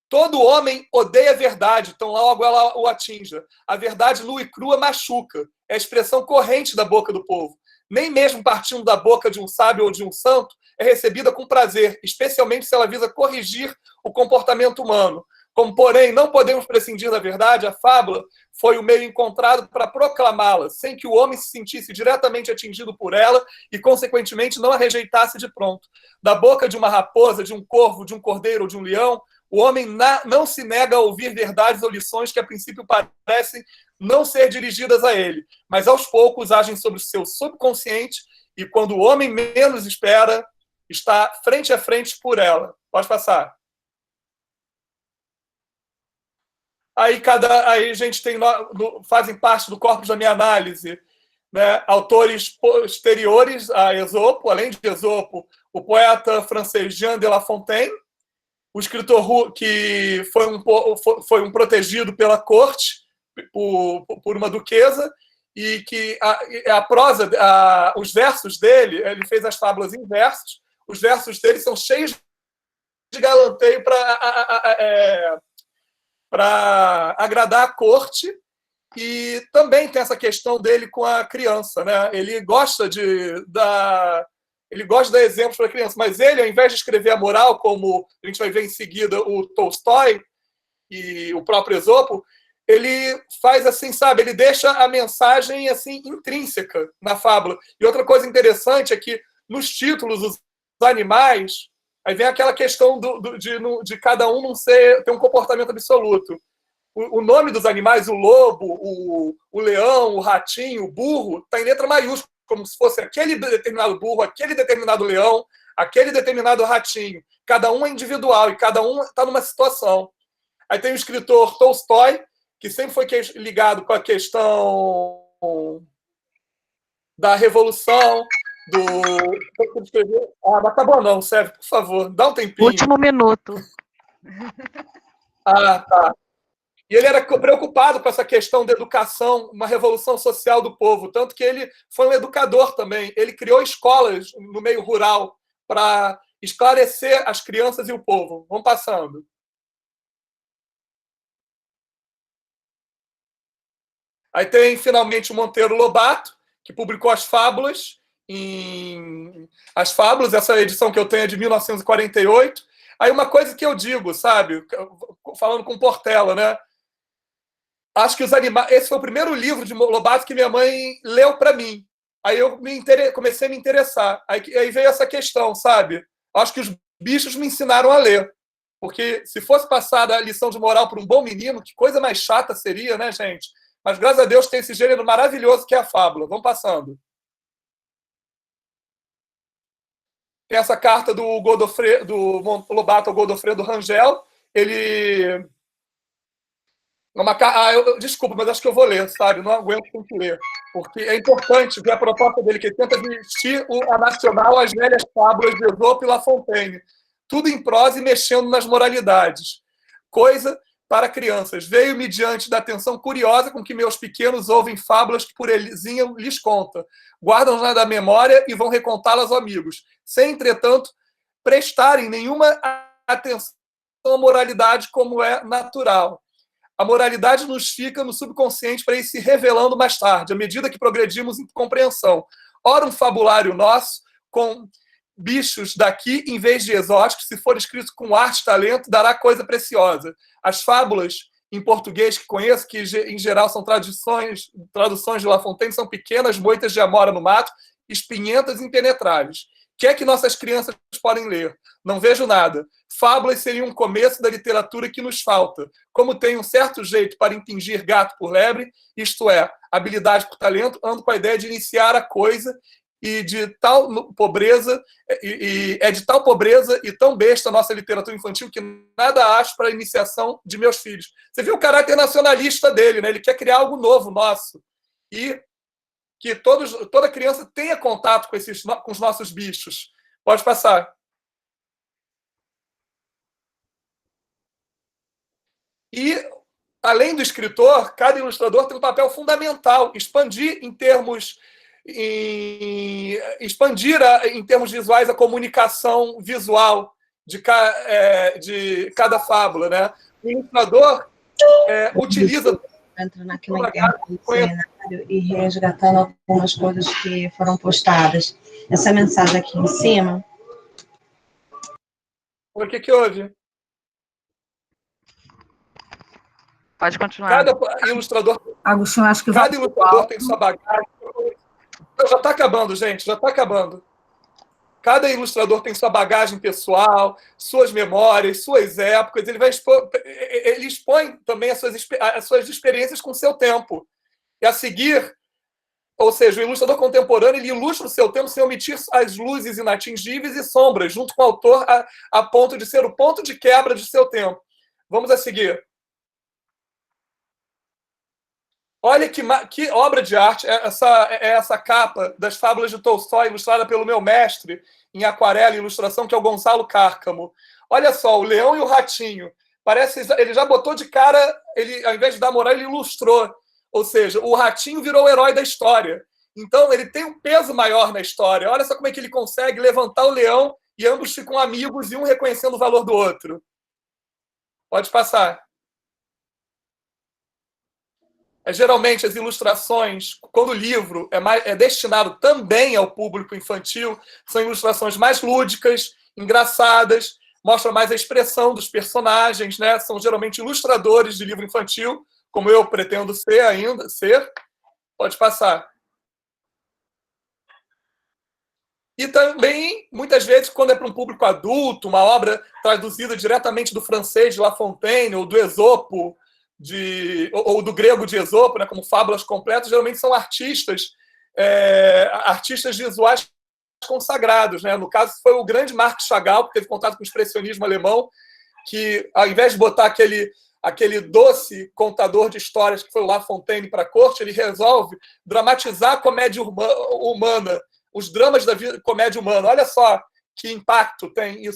Todo homem odeia a verdade, então logo ela o atinja. A verdade nua e crua machuca. É a expressão corrente da boca do povo. Nem mesmo partindo da boca de um sábio ou de um santo é recebida com prazer, especialmente se ela visa corrigir o comportamento humano. Como, porém, não podemos prescindir da verdade, a fábula foi o meio encontrado para proclamá-la, sem que o homem se sentisse diretamente atingido por ela e, consequentemente, não a rejeitasse de pronto. Da boca de uma raposa, de um corvo, de um cordeiro ou de um leão, o homem não se nega a ouvir verdades ou lições que, a princípio, parecem não ser dirigidas a ele, mas, aos poucos, agem sobre o seu subconsciente e, quando o homem menos espera, está frente a frente por ela. Pode passar. Aí a gente tem, fazem parte do corpus da minha análise, né, autores posteriores a Esopo, além de Esopo, o poeta francês Jean de La Fontaine, o escritor que foi um protegido pela corte por uma duquesa, e que a prosa, os versos dele, ele fez as fábulas em versos, os versos dele são cheios de galanteio para agradar a corte, e também tem essa questão dele com a criança, né? Ele gosta de dar exemplos para a criança, mas ele, ao invés de escrever a moral, como a gente vai ver em seguida o Tolstói e o próprio Esopo, ele faz assim, sabe? Ele deixa a mensagem assim intrínseca na fábula. E outra coisa interessante é que nos títulos, os animais, aí vem aquela questão de cada um não ter um comportamento absoluto. O nome dos animais, o lobo, o leão, o ratinho, o burro, está em letra maiúscula, como se fosse aquele determinado burro, aquele determinado leão, aquele determinado ratinho. Cada um é individual e cada um está numa situação. Aí tem o escritor Tolstói, que sempre foi ligado com a questão da revolução, não acabou não, Sérgio, por favor, dá um tempinho. Último minuto. Tá. E ele era preocupado com essa questão da educação, uma revolução social do povo, tanto que ele foi um educador também. Ele criou escolas no meio rural para esclarecer as crianças e o povo. Vamos passando. Aí tem, finalmente, o Monteiro Lobato, que publicou as Fábulas. As Fábulas, essa edição que eu tenho é de 1948. Aí uma coisa que eu digo, sabe, falando com Portela, né? Acho que os animais... Esse foi o primeiro livro de Lobato que minha mãe leu para mim. Aí eu comecei a me interessar. Aí veio essa questão, sabe? Acho que os bichos me ensinaram a ler. Porque se fosse passada a lição de moral para um bom menino, que coisa mais chata seria, né, gente? Mas, graças a Deus, tem esse gênero maravilhoso que é a fábula. Vamos passando. Tem essa carta do Lobato ao Godofredo Rangel. Ele... desculpa, mas acho que eu vou ler, sabe? Não aguento ter que ler. Porque é importante ver a proposta dele, que ele tenta vestir a nacional às velhas fábulas de Esopo e La Fontaine. Tudo em prosa e mexendo nas moralidades. Coisa para crianças. Veio-me diante da atenção curiosa com que meus pequenos ouvem fábulas que por Elisinha lhes conta. Guardam-nas da memória e vão recontá-las aos amigos, sem, entretanto, prestarem nenhuma atenção à moralidade como é natural. A moralidade nos fica no subconsciente para ir se revelando mais tarde, à medida que progredimos em compreensão. Ora, um fabulário nosso, com bichos daqui, em vez de exóticos, se for escrito com arte e talento, dará coisa preciosa. As fábulas, em português que conheço, que em geral são traduções de La Fontaine, são pequenas moitas de amora no mato, espinhentas e impenetráveis. O que é que nossas crianças podem ler? Não vejo nada. Fábulas seriam um começo da literatura que nos falta. Como tem um certo jeito para impingir gato por lebre, isto é, habilidade por talento, ando com a ideia de iniciar a coisa e de tal pobreza, é de tal pobreza e tão besta a nossa literatura infantil que nada acho para a iniciação de meus filhos. Você viu o caráter nacionalista dele, né? Ele quer criar algo novo nosso. E que toda criança tenha contato com os nossos bichos. Pode passar. E, além do escritor, cada ilustrador tem um papel fundamental, expandir em termos visuais a comunicação visual de cada fábula, né? O ilustrador utiliza... Entrando aqui na internet do seminário e resgatando algumas coisas que foram postadas. Essa mensagem aqui em cima. O que houve? Pode continuar. Cada ilustrador... Agostinho, acho que cada ilustrador tem sua bagagem. Já está acabando, gente, já está acabando. Cada ilustrador tem sua bagagem pessoal, suas memórias, suas épocas. Ele expõe também as suas experiências com o seu tempo. E a seguir, ou seja, o ilustrador contemporâneo, ele ilustra o seu tempo sem omitir as luzes inatingíveis e sombras, junto com o autor, a ponto de ser o ponto de quebra de seu tempo. Vamos a seguir. Olha que obra de arte essa capa das Fábulas de Tolstói, ilustrada pelo meu mestre em aquarela e ilustração, que é o Gonçalo Cárcamo. Olha só, o leão e o ratinho. Parece, ele já botou de cara, ele, ao invés de dar moral, ele ilustrou. Ou seja, o ratinho virou o herói da história. Então, ele tem um peso maior na história. Olha só como é que ele consegue levantar o leão e ambos ficam amigos e um reconhecendo o valor do outro. Pode passar. Geralmente, as ilustrações, quando o livro é destinado também ao público infantil, são ilustrações mais lúdicas, engraçadas, mostram mais a expressão dos personagens, né? São geralmente ilustradores de livro infantil, como eu pretendo ser. Pode passar. E também, muitas vezes, quando é para um público adulto, uma obra traduzida diretamente do francês de La Fontaine ou do Esopo, ou do grego de Esopo, né, como fábulas completas, geralmente são artistas visuais consagrados, né? No caso, foi o grande Marc Chagall, que teve contato com o expressionismo alemão, que, ao invés de botar aquele doce contador de histórias que foi o La Fontaine para a corte, ele resolve dramatizar a comédia humana, os dramas da vida, comédia humana. Olha só que impacto tem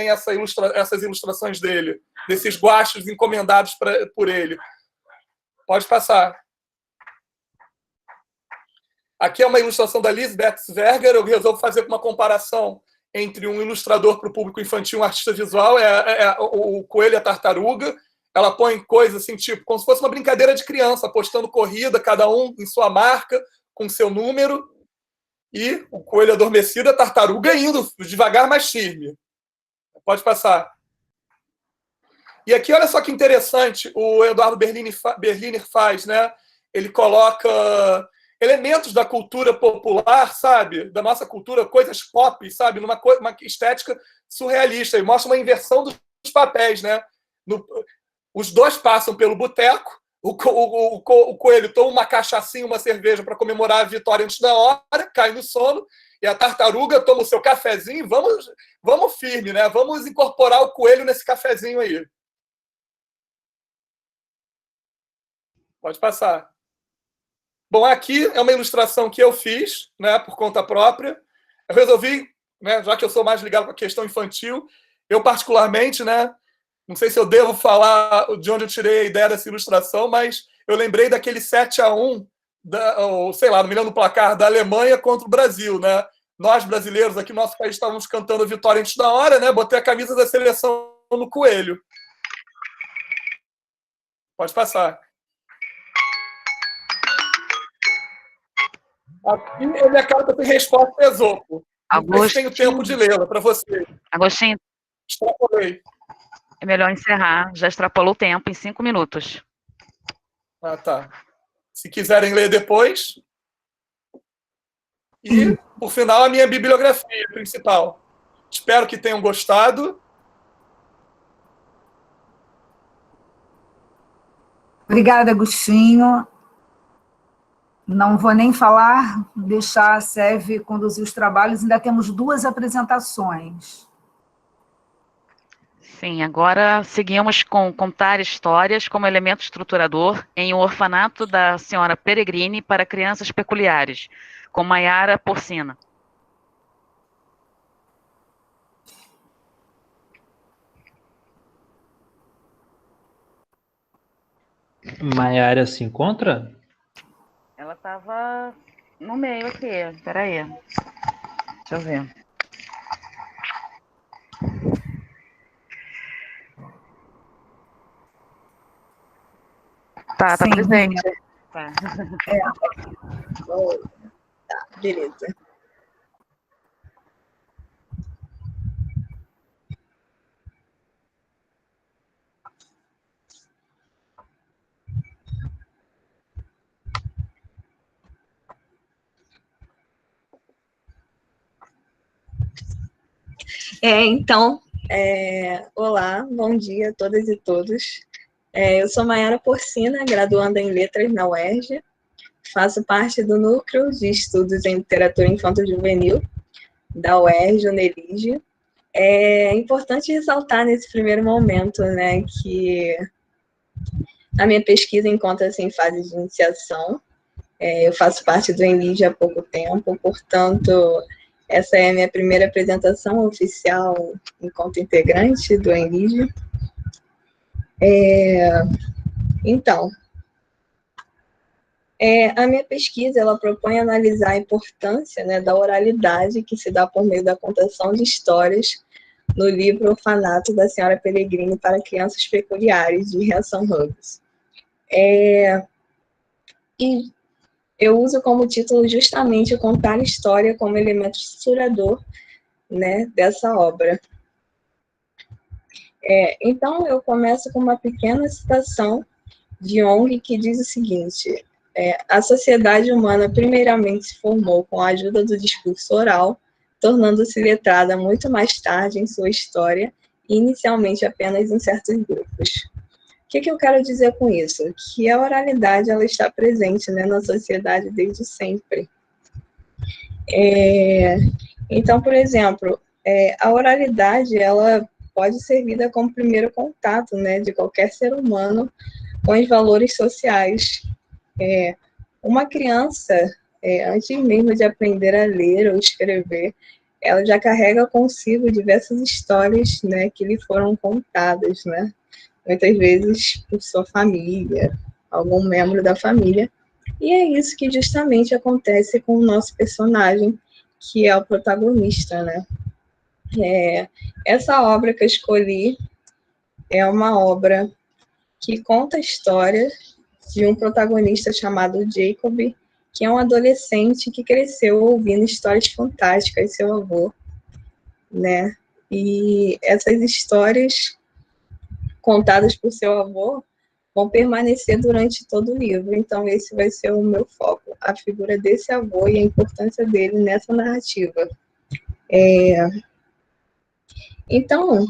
essas ilustrações dele, desses guaches encomendados por ele. Pode passar. Aqui é uma ilustração da Lisbeth Zwerger. Eu resolvo fazer uma comparação entre um ilustrador para o público infantil e um artista visual, o coelho e a tartaruga. Ela põe coisas assim, tipo, como se fosse uma brincadeira de criança, apostando corrida, cada um em sua marca, com seu número. E o coelho adormecido, a tartaruga indo devagar, mais firme. Pode passar. E aqui, olha só que interessante, o Eduardo Berliner faz, né? Ele coloca elementos da cultura popular, sabe? Da nossa cultura, coisas pop, sabe? Numa estética surrealista. E mostra uma inversão dos papéis, né? Os dois passam pelo boteco, o coelho toma uma cachaçinha, uma cerveja para comemorar a vitória antes da hora, cai no sono, e a tartaruga toma o seu cafezinho. Vamos firme, né? Vamos incorporar o coelho nesse cafezinho aí. Pode passar. Bom, aqui é uma ilustração que eu fiz, né, por conta própria. Eu resolvi, né, já que eu sou mais ligado com a questão infantil, eu particularmente, né, não sei se eu devo falar de onde eu tirei a ideia dessa ilustração, mas eu lembrei daquele 7-1, ou sei lá, não me lembro do placar, da Alemanha contra o Brasil, né? Nós, brasileiros, aqui no nosso país, estávamos cantando a vitória antes da hora, né? Botei a camisa da seleção no coelho. Pode passar. Aqui é minha carta de resposta a Esopo. Não tenho tempo de lê-la para você. Agostinho, extrapolei. É melhor encerrar. Já extrapolou o tempo em 5 minutos. Ah, tá. Se quiserem ler depois. E, por final, a minha bibliografia principal. Espero que tenham gostado. Obrigada, Agostinho. Não vou nem falar, deixar a SEV conduzir os trabalhos. Ainda temos 2 apresentações. Sim, agora seguimos com contar histórias como elemento estruturador em O Orfanato da Senhora Peregrine para Crianças Peculiares, com Maiara Porcina. Maiara se encontra? Ela estava no meio aqui, peraí. Deixa eu ver. Tá Sim, presente. Tá, beleza. Então, olá, bom dia a todas e todos. Eu sou Maiara Porcina, graduanda em Letras na UERJ. faço parte do Núcleo de Estudos em Literatura Infanto-Juvenil, da UERJ, Nelige. É importante ressaltar nesse primeiro momento, né, que a minha pesquisa encontra-se em fase de iniciação. Eu faço parte do Enlige há pouco tempo, portanto, essa é a minha primeira apresentação oficial enquanto integrante do Enlige. Então, a minha pesquisa, ela propõe analisar a importância, né, da oralidade que se dá por meio da contação de histórias no livro Orfanato da Senhora Pellegrini para Crianças Peculiares, de Reação Hughes. E eu uso como título justamente contar a história como elemento estruturador, né, dessa obra. Então, eu começo com uma pequena citação de Jung, que diz o seguinte: a sociedade humana primeiramente se formou com a ajuda do discurso oral, tornando-se letrada muito mais tarde em sua história, e inicialmente apenas em certos grupos. O que eu quero dizer com isso? Que a oralidade, ela está presente, né, na sociedade desde sempre. Então, por exemplo, a oralidade, ela pode ser vista como primeiro contato, né, de qualquer ser humano com os valores sociais. Uma criança, antes mesmo de aprender a ler ou escrever, ela já carrega consigo diversas histórias, né, que lhe foram contadas, né, muitas vezes por sua família, algum membro da família. E é isso que justamente acontece com o nosso personagem, que é o protagonista, né. Essa obra que eu escolhi é uma obra que conta a história de um protagonista chamado Jacob, que é um adolescente que cresceu ouvindo histórias fantásticas de seu avô, né? E essas histórias contadas por seu avô vão permanecer durante todo o livro. Então, esse vai ser o meu foco, a figura desse avô e a importância dele nessa narrativa. Então,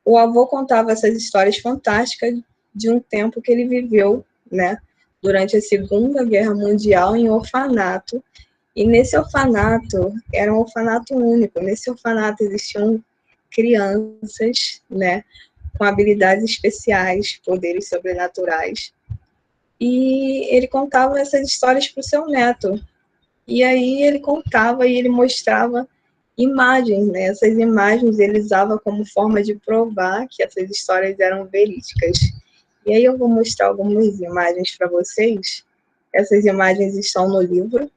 o avô contava essas histórias fantásticas de um tempo que ele viveu, né, durante a Segunda Guerra Mundial em orfanato. E nesse orfanato, era um orfanato único. Nesse orfanato existiam crianças, né, com habilidades especiais, poderes sobrenaturais. E ele contava essas histórias para o seu neto. E aí ele contava e ele mostrava imagens, né? Essas imagens ele usava como forma de provar que essas histórias eram verídicas. E aí eu vou mostrar algumas imagens para vocês. Essas imagens estão no livro.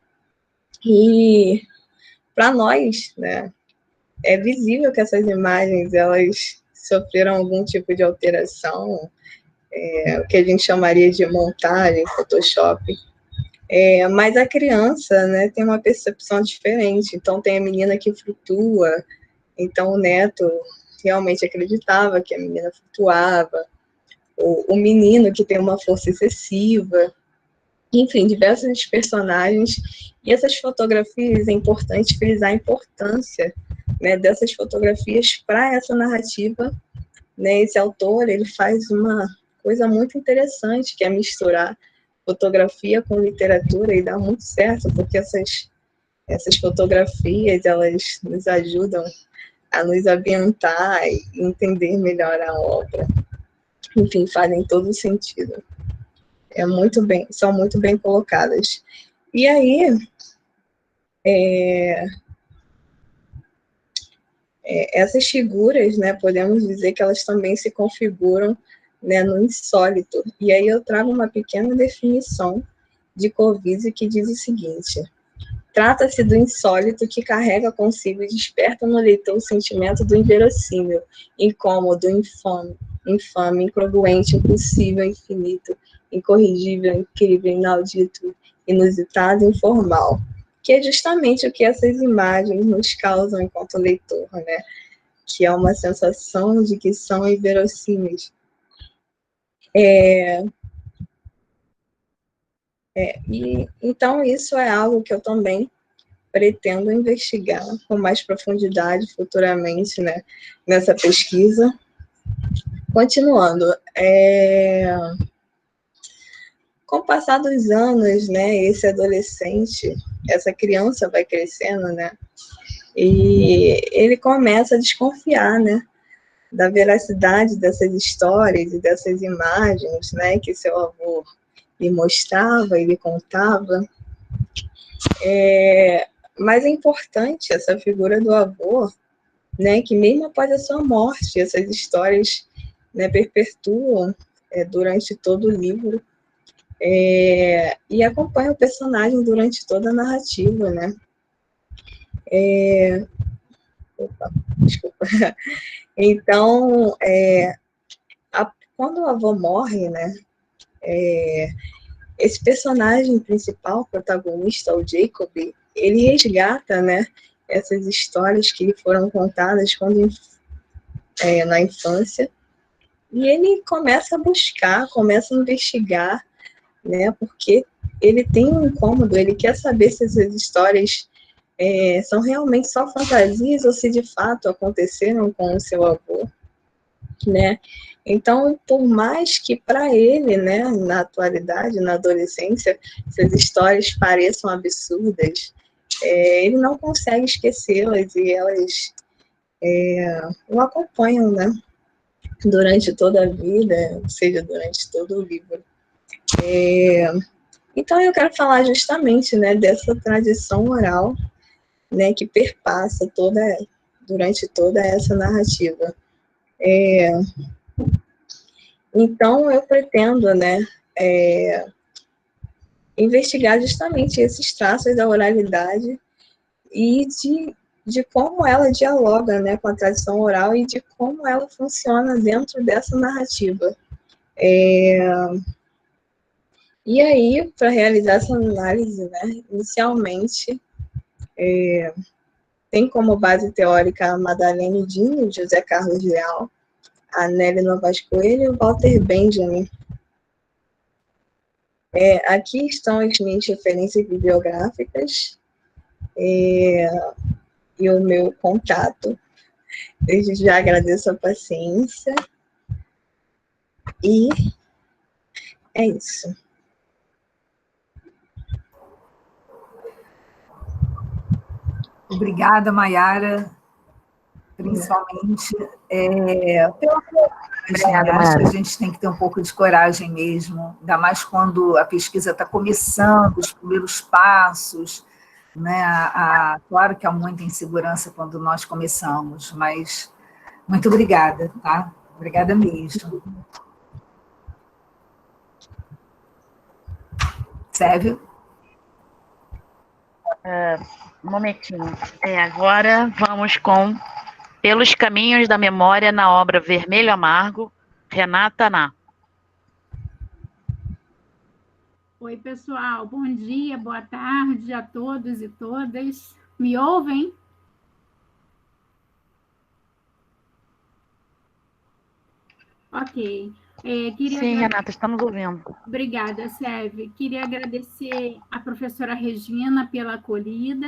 E para nós, né, é visível que essas imagens elas sofreram algum tipo de alteração, o que a gente chamaria de montagem, Photoshop. Mas a criança, né, tem uma percepção diferente. Então, tem a menina que flutua. Então, o neto realmente acreditava que a menina flutuava. O menino que tem uma força excessiva. Enfim, diversos personagens. E essas fotografias, é importante frisar a importância, né, dessas fotografias para essa narrativa. Né? Esse autor, ele faz uma coisa muito interessante, que é misturar fotografia com literatura, e dá muito certo, porque essas fotografias, elas nos ajudam a nos ambientar e entender melhor a obra. Enfim, fazem todo sentido. São muito bem colocadas. E aí, essas figuras, né, podemos dizer que elas também se configuram, né, no insólito. E aí eu trago uma pequena definição de Covizzi que diz o seguinte: trata-se do insólito que carrega consigo e desperta no leitor o sentimento do inverossímil, incômodo, infame, incongruente, impossível, infinito, incorrigível, incrível, inaudito, inusitado, informal, que é justamente o que essas imagens nos causam enquanto leitor, né? Que é uma sensação de que são inverossímeis. Então, isso é algo que eu também pretendo investigar com mais profundidade futuramente, né, nessa pesquisa. Continuando, com o passar dos anos, né, esse adolescente, essa criança vai crescendo, né, e ele começa a desconfiar, né, da veracidade dessas histórias e dessas imagens, né, que seu avô lhe mostrava e lhe contava. Mas é importante essa figura do avô, né, que mesmo após a sua morte, essas histórias, né, perpetuam durante todo o livro, e acompanham o personagem durante toda a narrativa, né. Desculpa. Então, quando o avô morre, né, esse personagem principal, protagonista, o Jacob, ele resgata, né, essas histórias que lhe foram contadas quando na infância, e ele começa a buscar, começa a investigar, né, porque ele tem um incômodo, ele quer saber se essas histórias são realmente só fantasias ou se de fato aconteceram com o seu avô, né? Então, por mais que para ele, né, na atualidade, na adolescência, essas histórias pareçam absurdas, ele não consegue esquecê-las e elas o acompanham, né, durante toda a vida, ou seja, durante todo o livro. Então, eu quero falar justamente, né, dessa tradição oral, né, que perpassa durante toda essa narrativa. Então, eu pretendo, né, investigar justamente esses traços da oralidade e de como ela dialoga, né, com a tradição oral e de como ela funciona dentro dessa narrativa. E aí, para realizar essa análise, né, inicialmente, tem como base teórica a Madalene Dino, José Carlos Leal, a Nelly Novaes Coelho e o Walter Benjamin. Aqui estão as minhas referências bibliográficas e o meu contato. Desde já agradeço a paciência. E é isso. Obrigada, Maiara, principalmente pela coragem. Acho que a gente tem que ter um pouco de coragem mesmo, ainda mais quando a pesquisa está começando, os primeiros passos, né? Claro que há muita insegurança quando nós começamos, mas muito obrigada, tá? Obrigada mesmo. Sérgio? Um momentinho. Agora vamos com Pelos Caminhos da Memória na obra Vermelho Amargo, Renata Ná. Oi, pessoal. Bom dia, boa tarde a todos e todas. Me ouvem? Ok. Sim, Renata, estamos ouvindo. Obrigada, Sérvia. Queria agradecer à professora Regina pela acolhida,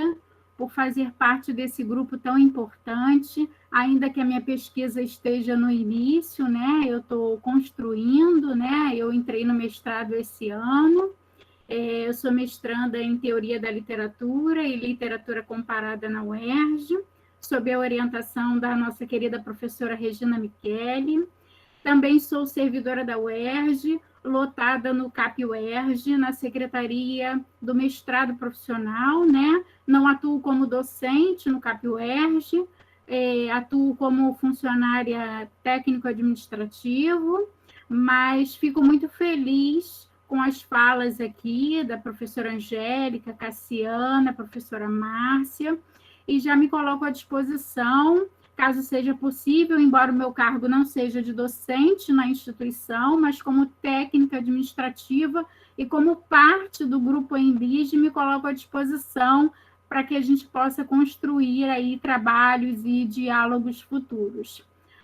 por fazer parte desse grupo tão importante, ainda que a minha pesquisa esteja no início, né? Eu estou construindo, né? Eu entrei no mestrado esse ano. Eu sou mestranda em Teoria da Literatura e Literatura Comparada na UERJ, sob a orientação da nossa querida professora Regina Micheli. Também sou servidora da UERJ, lotada no CAP-UERJ, na Secretaria do Mestrado Profissional, né? Não atuo como docente no CAP-UERJ, atuo como funcionária técnico-administrativo, mas fico muito feliz com as falas aqui da professora Angélica, Cassiana, professora Márcia, e já me coloco à disposição, caso seja possível, embora o meu cargo não seja de docente na instituição, mas como técnica administrativa e como parte do grupo ENBIG, me coloco à disposição para que a gente possa construir aí trabalhos e diálogos futuros.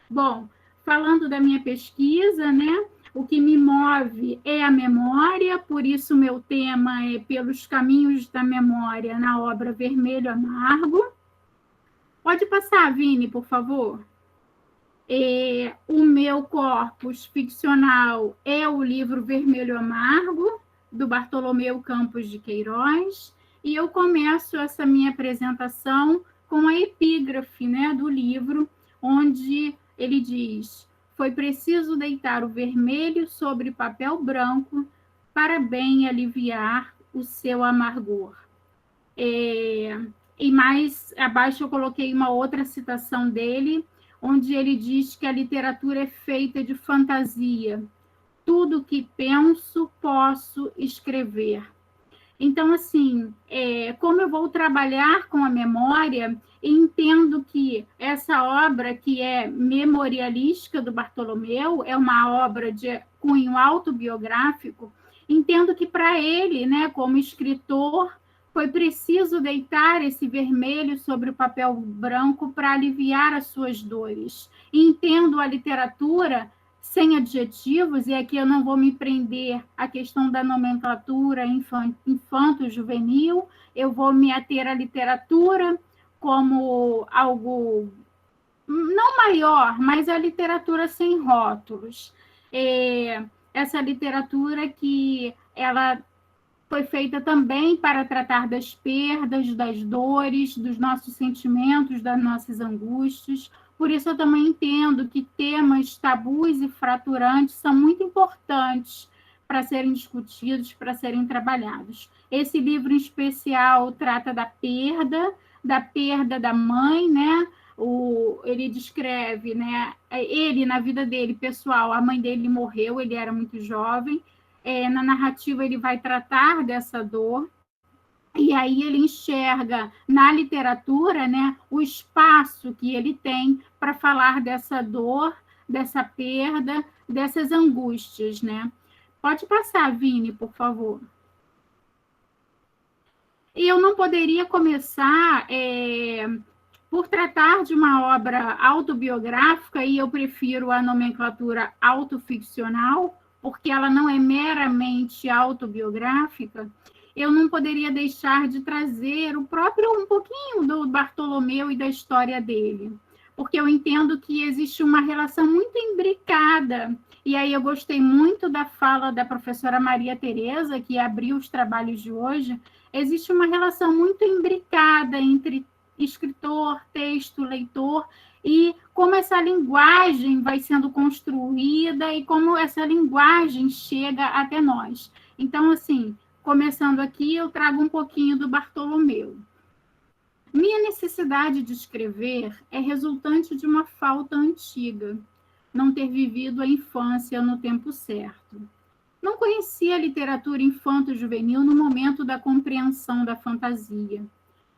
Bom, falando da minha pesquisa, né? O que me move é a memória, por isso meu tema é Pelos Caminhos da Memória na obra Vermelho Amargo. Pode passar, Vini, por favor. O meu corpus ficcional é o livro Vermelho Amargo, do Bartolomeu Campos de Queiroz, e eu começo essa minha apresentação com a epígrafe, né, do livro, onde ele diz: foi preciso deitar o vermelho sobre papel branco para bem aliviar o seu amargor. E mais abaixo eu coloquei uma outra citação dele, onde ele diz que a literatura é feita de fantasia. Tudo que penso, posso escrever. Então, assim, como eu vou trabalhar com a memória, entendo que essa obra, que é memorialística do Bartolomeu, é uma obra de cunho autobiográfico, entendo que para ele, né, como escritor, foi preciso deitar esse vermelho sobre o papel branco para aliviar as suas dores. E entendo a literatura sem adjetivos, e aqui eu não vou me prender à questão da nomenclatura infanto-juvenil, eu vou me ater à literatura como algo não maior, mas a literatura sem rótulos. Essa literatura que ela foi feita também para tratar das perdas, das dores, dos nossos sentimentos, das nossas angústias. Por isso, eu também entendo que temas tabus e fraturantes são muito importantes para serem discutidos, para serem trabalhados. Esse livro, em especial, trata da perda da mãe, né? Ele descreve, né? Ele, na vida dele, pessoal, a mãe dele morreu, ele era muito jovem. Na narrativa, ele vai tratar dessa dor. E aí ele enxerga na literatura, né, o espaço que ele tem para falar dessa dor, dessa perda, dessas angústias, né? Pode passar, Vini, por favor. E eu não poderia começar por tratar de uma obra autobiográfica, e eu prefiro a nomenclatura autoficcional, porque ela não é meramente autobiográfica. Eu não poderia deixar de trazer um pouquinho do Bartolomeu e da história dele, porque eu entendo que existe uma relação muito imbricada, e aí eu gostei muito da fala da professora Maria Tereza, que abriu os trabalhos de hoje. Existe uma relação muito imbricada entre escritor, texto, leitor, e como essa linguagem vai sendo construída e como essa linguagem chega até nós. Então, assim, começando aqui, eu trago um pouquinho do Bartolomeu. Minha necessidade de escrever é resultante de uma falta antiga, não ter vivido a infância no tempo certo. Não conhecia a literatura infanto-juvenil no momento da compreensão da fantasia.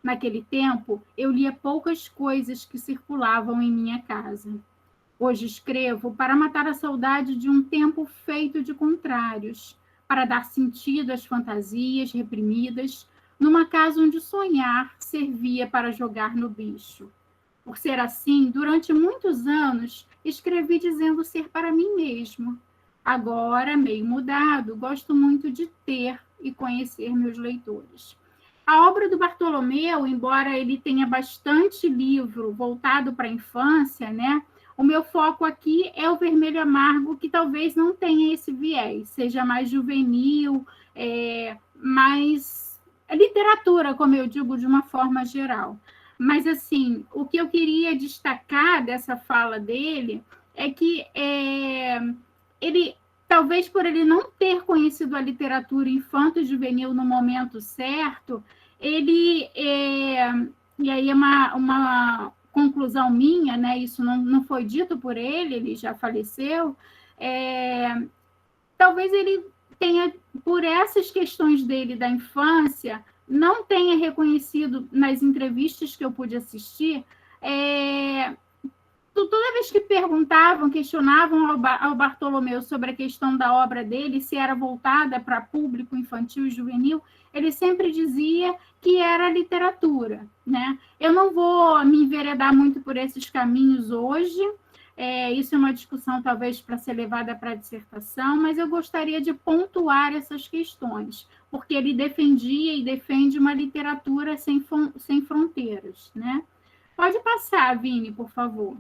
Naquele tempo, eu lia poucas coisas que circulavam em minha casa. Hoje escrevo para matar a saudade de um tempo feito de contrários, para dar sentido às fantasias reprimidas, numa casa onde sonhar servia para jogar no bicho. Por ser assim, durante muitos anos, escrevi dizendo ser para mim mesmo. Agora, meio mudado, gosto muito de ter e conhecer meus leitores. A obra do Bartolomeu, embora ele tenha bastante livro voltado para a infância, né? O meu foco aqui é o Vermelho Amargo, que talvez não tenha esse viés, seja mais juvenil, mais literatura, como eu digo, de uma forma geral. Mas, assim, o que eu queria destacar dessa fala dele é que ele, talvez por ele não ter conhecido a literatura infanto-juvenil no momento certo, ele, e aí é uma conclusão minha, né? Isso não foi dito por ele já faleceu, talvez ele tenha, por essas questões dele da infância, não tenha reconhecido nas entrevistas que eu pude assistir, toda vez que perguntavam, questionavam ao Bartolomeu sobre a questão da obra dele, se era voltada para público infantil e juvenil, ele sempre dizia que era literatura, né? Eu não vou me enveredar muito por esses caminhos hoje, isso é uma discussão talvez para ser levada para a dissertação, mas eu gostaria de pontuar essas questões, porque ele defendia e defende uma literatura sem fronteiras, né? Pode passar, Vini, por favor.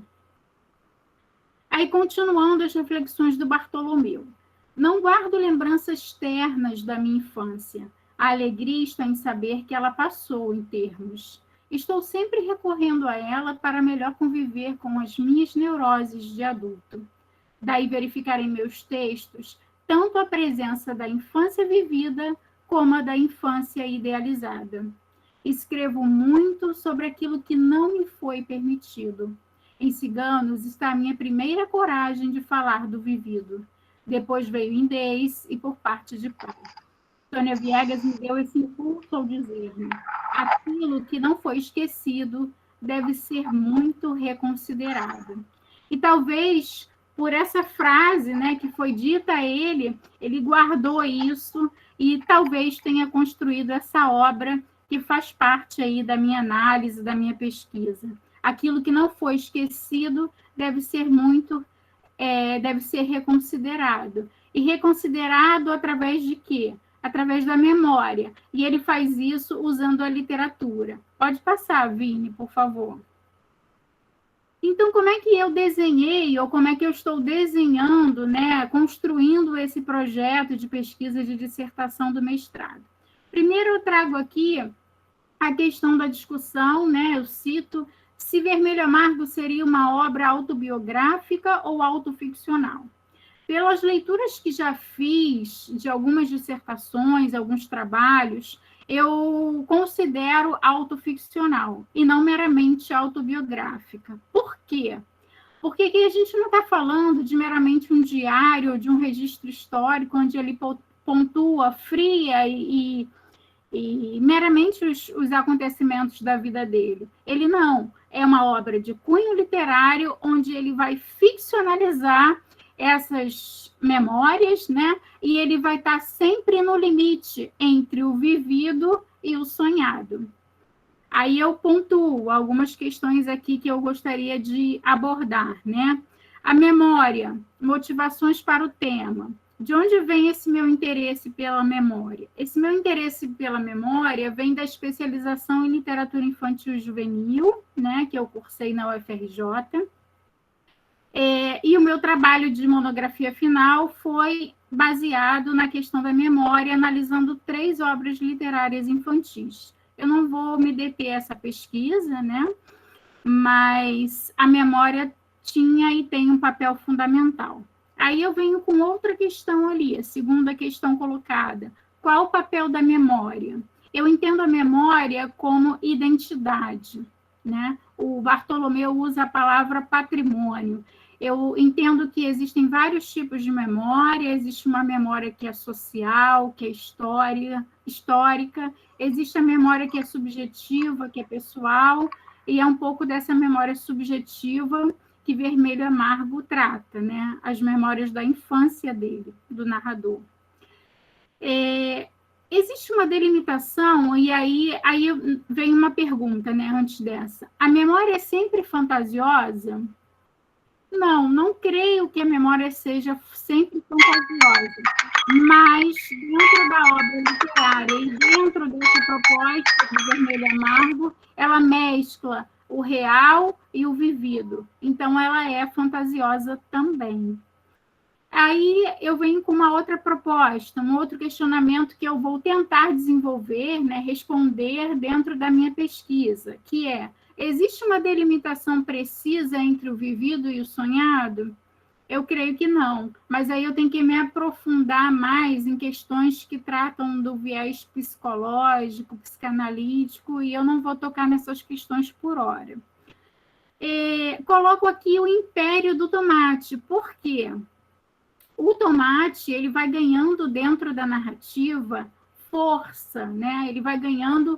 Aí, continuando as reflexões do Bartolomeu. Não guardo lembranças ternas da minha infância. A alegria está em saber que ela passou em termos. Estou sempre recorrendo a ela para melhor conviver com as minhas neuroses de adulto. Daí verificar em meus textos tanto a presença da infância vivida como a da infância idealizada. Escrevo muito sobre aquilo que não me foi permitido. Em Ciganos está a minha primeira coragem de falar do vivido. Depois veio Indês e por parte de pai. Sônia Viegas me deu esse impulso ao dizer-me: aquilo que não foi esquecido deve ser muito reconsiderado. E talvez por essa frase, né, que foi dita a ele guardou isso e talvez tenha construído essa obra que faz parte aí da minha análise, da minha pesquisa. Aquilo que não foi esquecido deve ser reconsiderado. E reconsiderado através de quê? Através da memória. E ele faz isso usando a literatura. Pode passar, Vini, por favor. Então, como é que eu desenhei, ou como é que eu estou desenhando, né, construindo esse projeto de pesquisa de dissertação do mestrado? Primeiro, eu trago aqui a questão da discussão, né, eu cito se Vermelho Amargo seria uma obra autobiográfica ou autoficcional. Pelas leituras que já fiz de algumas dissertações, alguns trabalhos, eu considero autoficcional e não meramente autobiográfica. Por quê? Porque aqui a gente não está falando de meramente um diário ou de um registro histórico onde ele pontua fria e meramente os acontecimentos da vida dele. Ele não. É uma obra de cunho literário onde ele vai ficcionalizar essas memórias, né? E ele vai estar sempre no limite entre o vivido e o sonhado. Aí eu pontuo algumas questões aqui que eu gostaria de abordar, né? A memória, motivações para o tema. De onde vem esse meu interesse pela memória? Esse meu interesse pela memória vem da especialização em literatura infantil e juvenil, né, que eu cursei na UFRJ. E o meu trabalho de monografia final foi baseado na questão da memória, analisando 3 obras literárias infantis. Eu não vou me deter a essa pesquisa, né, mas a memória tinha e tem um papel fundamental. Aí eu venho com outra questão ali, a segunda questão colocada. Qual o papel da memória? Eu entendo a memória como identidade, né? O Bartolomeu usa a palavra patrimônio. Eu entendo que existem vários tipos de memória, existe uma memória que é social, que é histórica, existe a memória que é subjetiva, que é pessoal, e é um pouco dessa memória subjetiva que Vermelho Amargo trata, né? As memórias da infância dele, do narrador. Existe uma delimitação, e aí vem uma pergunta, né, antes dessa. A memória é sempre fantasiosa? Não creio que a memória seja sempre fantasiosa, mas dentro da obra literária e dentro dessa proposta de Vermelho Amargo, ela mescla o real e o vivido. Então, ela é fantasiosa também. Aí, eu venho com uma outra proposta, um outro questionamento que eu vou tentar desenvolver, né, responder dentro da minha pesquisa, que é: existe uma delimitação precisa entre o vivido e o sonhado? Eu creio que não, mas aí eu tenho que me aprofundar mais em questões que tratam do viés psicológico, psicanalítico, e eu não vou tocar nessas questões por hora. Coloco aqui o império do tomate. Por quê? O tomate, ele vai ganhando dentro da narrativa força, né? Ele vai ganhando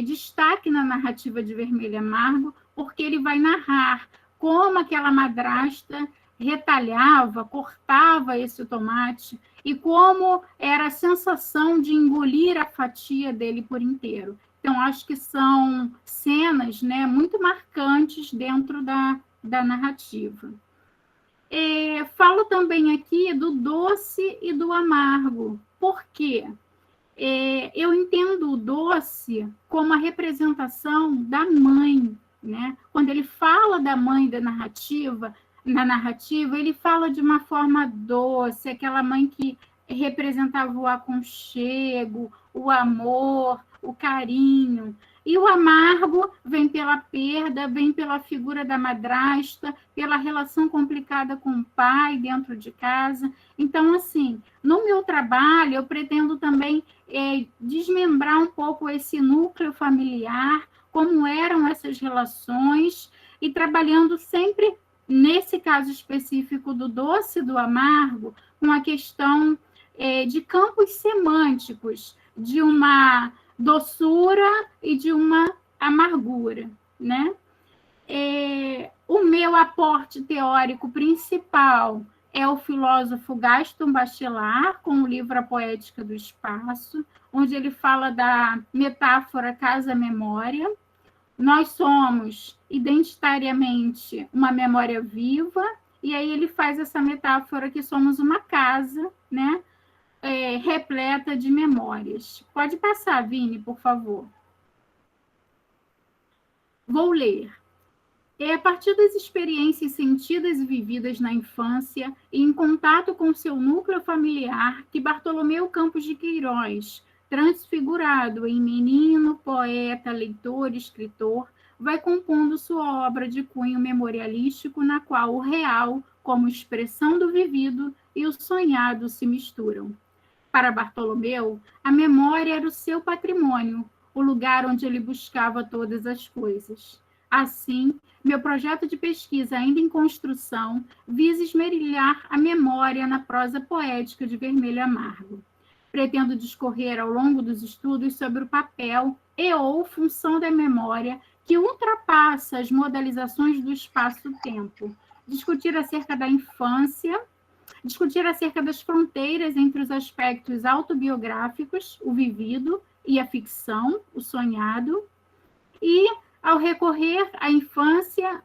destaque na narrativa de Vermelho Amargo, porque ele vai narrar como aquela madrasta retalhava, cortava esse tomate, e como era a sensação de engolir a fatia dele por inteiro. Então, acho que são cenas, né, muito marcantes dentro da narrativa. Falo também aqui do doce e do amargo. Por quê? Eu entendo o doce como a representação da mãe, né? Quando ele fala da mãe da narrativa, na narrativa, ele fala de uma forma doce, aquela mãe que representava o aconchego, o amor, o carinho. E o amargo vem pela perda, vem pela figura da madrasta, pela relação complicada com o pai dentro de casa. Então, assim, no meu trabalho, eu pretendo também desmembrar um pouco esse núcleo familiar, como eram essas relações, e trabalhando sempre, nesse caso específico do doce e do amargo, com a questão de campos semânticos, de uma doçura e de uma amargura, né? O meu aporte teórico principal é o filósofo Gaston Bachelard, com o livro A Poética do Espaço, onde ele fala da metáfora casa-memória. Nós somos identitariamente uma memória viva, e aí ele faz essa metáfora que somos uma casa, né? Repleta de memórias. Pode passar, Vini, por favor. Vou ler. É a partir das experiências sentidas e vividas na infância e em contato com seu núcleo familiar que Bartolomeu Campos de Queiroz, transfigurado em menino, poeta, leitor, escritor, vai compondo sua obra de cunho memorialístico, na qual o real, como expressão do vivido, e o sonhado se misturam. Para Bartolomeu, a memória era o seu patrimônio, o lugar onde ele buscava todas as coisas. Assim, meu projeto de pesquisa, ainda em construção, visa esmerilhar a memória na prosa poética de Vermelho Amargo. Pretendo discorrer ao longo dos estudos sobre o papel e/ou função da memória que ultrapassa as modalizações do espaço-tempo, discutir acerca da infância, discutir acerca das fronteiras entre os aspectos autobiográficos, o vivido, e a ficção, o sonhado, e, ao recorrer à infância,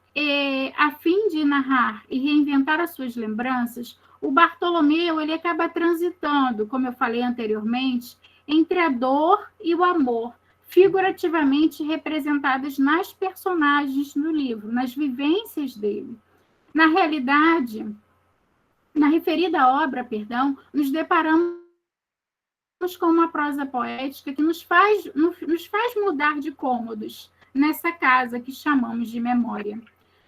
a fim de narrar e reinventar as suas lembranças, o Bartolomeu ele acaba transitando, como eu falei anteriormente, entre a dor e o amor, figurativamente representadas nas personagens do livro, nas vivências dele. Na realidade, na referida obra, nos deparamos com uma prosa poética que nos faz mudar de cômodos nessa casa que chamamos de memória.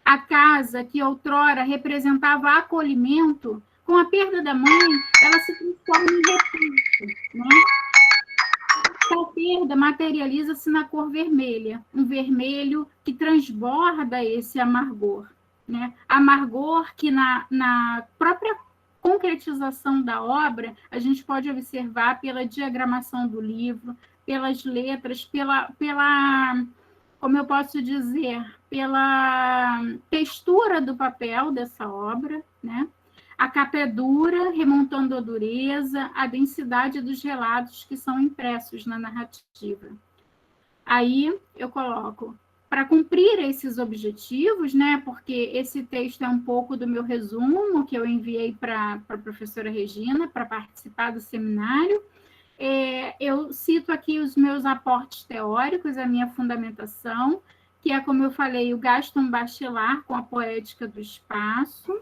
A casa que outrora representava acolhimento, com a perda da mãe, ela se transforma em repulso, né? A perda materializa-se na cor vermelha, um vermelho que transborda esse amargor, né? Amargor que na própria concretização da obra, a gente pode observar pela diagramação do livro, pelas letras, pela como eu posso dizer, pela textura do papel dessa obra, né? A capa é dura, remontando a dureza, a densidade dos relatos que são impressos na narrativa. Aí eu coloco, para cumprir esses objetivos, né, porque esse texto é um pouco do meu resumo que eu enviei para a professora Regina para participar do seminário, eu cito aqui os meus aportes teóricos, a minha fundamentação, que é, como eu falei, o Gaston Bachelard com a Poética do Espaço,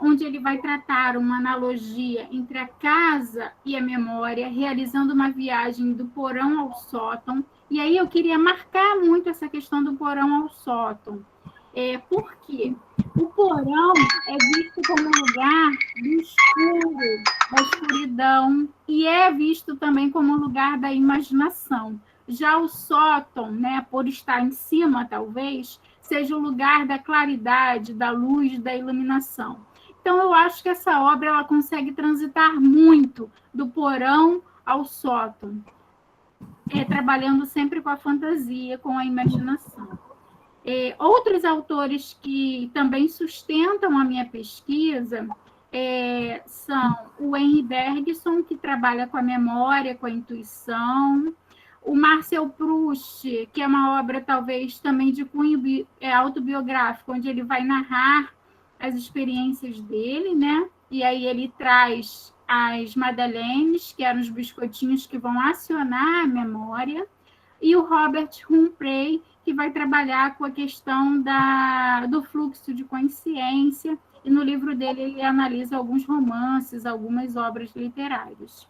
onde ele vai tratar uma analogia entre a casa e a memória, realizando uma viagem do porão ao sótão. E aí eu queria marcar muito essa questão do porão ao sótão. Por quê? O porão é visto como lugar do escuro, da escuridão, e é visto também como lugar da imaginação. Já o sótão, né, por estar em cima, talvez, seja o lugar da claridade, da luz, da iluminação. Então, eu acho que essa obra ela consegue transitar muito do porão ao sótão, trabalhando sempre com a fantasia, com a imaginação. Outros autores que também sustentam a minha pesquisa são o Henri Bergson, que trabalha com a memória, com a intuição, o Marcel Proust, que é uma obra talvez também de cunho autobiográfico, onde ele vai narrar as experiências dele, né? E aí ele traz as madeleines, que eram os biscoitinhos que vão acionar a memória. e o Robert Humphrey, que vai trabalhar com a questão do fluxo de consciência, e no livro dele ele analisa alguns romances, algumas obras literárias.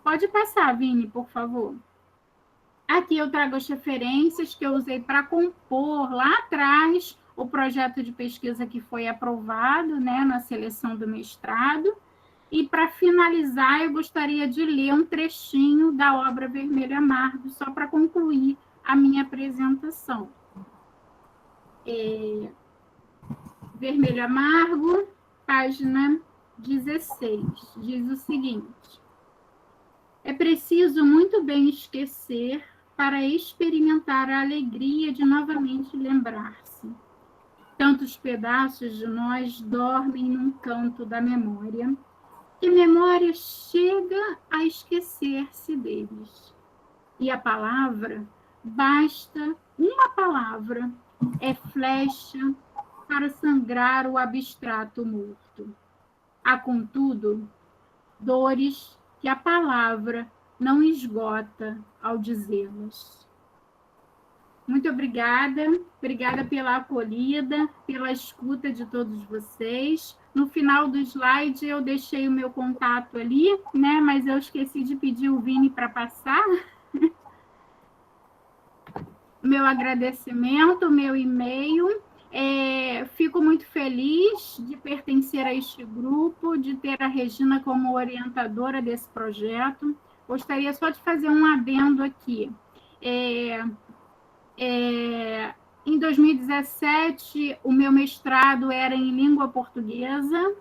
Pode passar, Vini, por favor. Aqui eu trago as referências que eu usei para compor lá atrás o projeto de pesquisa que foi aprovado, né, na seleção do mestrado. E, para finalizar, eu gostaria de ler um trechinho da obra Vermelho Amargo, só para concluir a minha apresentação. Vermelho Amargo, página 16, diz o seguinte: é preciso muito bem esquecer para experimentar a alegria de novamente lembrar-se. Tantos pedaços de nós dormem num canto da memória, que memória chega a esquecer-se deles. E a palavra, basta uma palavra, é flecha para sangrar o abstrato morto. Há, contudo, dores que a palavra não esgota ao dizê-las. Muito obrigada pela acolhida, pela escuta de todos vocês. No final do slide eu deixei o meu contato ali, né? Mas eu esqueci de pedir o Vini para passar. Meu agradecimento, meu e-mail. Fico muito feliz de pertencer a este grupo, de ter a Regina como orientadora desse projeto. Gostaria só de fazer um adendo aqui. Em 2017, o meu mestrado era em língua portuguesa,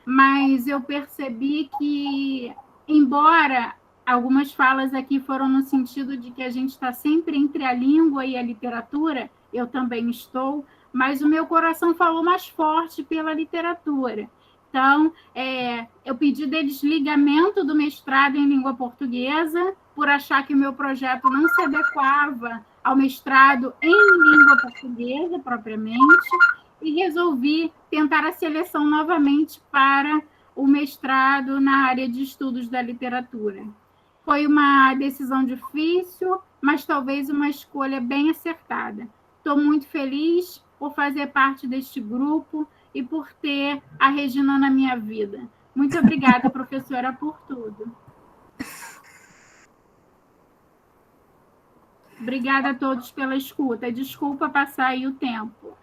mas eu percebi que, embora algumas falas aqui foram no sentido de que a gente está sempre entre a língua e a literatura, eu também estou, mas o meu coração falou mais forte pela literatura. Então, eu pedi desligamento do mestrado em língua portuguesa, por achar que o meu projeto não se adequava ao mestrado em língua portuguesa, propriamente, e resolvi tentar a seleção novamente para o mestrado na área de estudos da literatura. Foi uma decisão difícil, mas talvez uma escolha bem acertada. Estou muito feliz por fazer parte deste grupo e por ter a Regina na minha vida. Muito obrigada, professora, por tudo. Obrigada a todos pela escuta. Desculpa passar aí o tempo.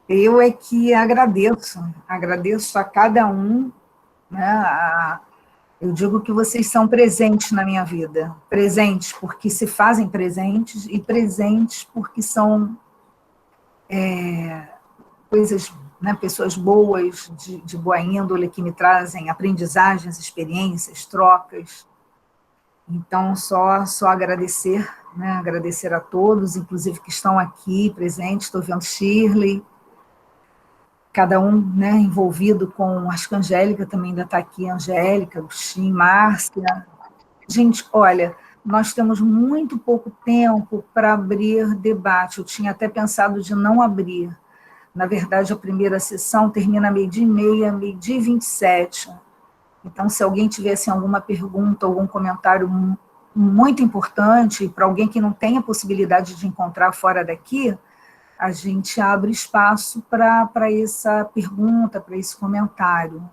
Eu é que agradeço a cada um, né? Eu digo que vocês são presentes na minha vida, presentes porque se fazem presentes e presentes porque são coisas, né, pessoas boas, de boa índole, que me trazem aprendizagens, experiências, trocas. Então, só agradecer, né, agradecer a todos, inclusive que estão aqui presentes. Estou vendo Shirley, cada um, né, envolvido com, acho que a Angélica também ainda está aqui, Angélica, Agostinho, Márcia. Gente, olha, nós temos muito pouco tempo para abrir debate. Eu tinha até pensado de não abrir. Na verdade, a primeira sessão termina 12h30, 12h27. Então, se alguém tivesse alguma pergunta, algum comentário muito importante, para alguém que não tem a possibilidade de encontrar fora daqui, a gente abre espaço para essa pergunta, para esse comentário.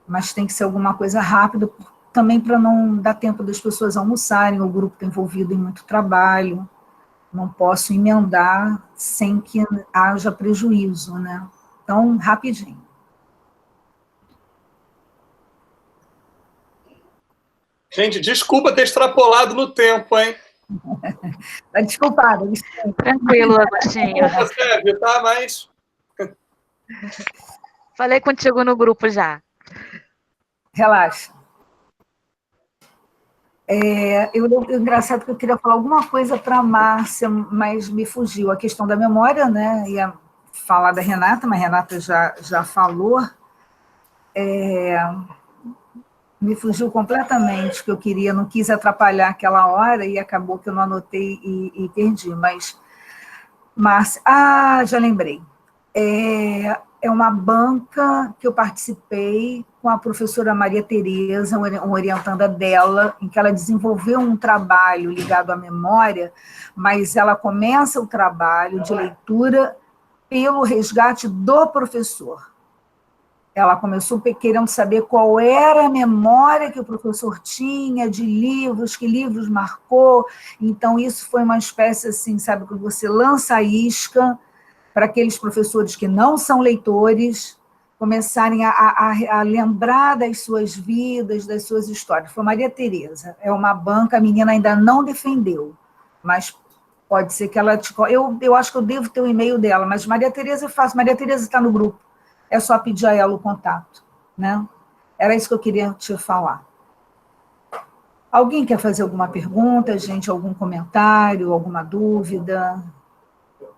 Mas tem que ser alguma coisa rápida, também para não dar tempo das pessoas almoçarem, o grupo está envolvido em muito trabalho, não posso emendar sem que haja prejuízo, né? Então, rapidinho. Gente, desculpa ter extrapolado no tempo, hein? Está desculpada. Tranquilo, Agostinho. Desculpa, Sérgio, tá? Mas... Falei contigo no grupo já. Relaxa. Engraçado que eu queria falar alguma coisa para a Márcia, mas me fugiu. A questão da memória, né? Ia falar da Renata, mas a Renata já falou. Me fugiu completamente, que eu queria, não quis atrapalhar aquela hora e acabou que eu não anotei e perdi. Mas, Márcia, já lembrei. é uma banca que eu participei com a professora Maria Tereza, uma orientanda dela, em que ela desenvolveu um trabalho ligado à memória, mas ela começa o trabalho de leitura pelo resgate do professor. Ela começou querendo saber qual era a memória que o professor tinha de livros, que livros marcou. Então, isso foi uma espécie assim, sabe, que você lança a isca para aqueles professores que não são leitores começarem a lembrar das suas vidas, das suas histórias. Foi Maria Tereza, é uma banca, a menina ainda não defendeu, mas pode ser que ela... Eu acho que eu devo ter o e-mail dela, mas Maria Tereza é fácil, Maria Tereza está no grupo. É só pedir a ela o contato, né? Era isso que eu queria te falar. Alguém quer fazer alguma pergunta, gente? Algum comentário, alguma dúvida?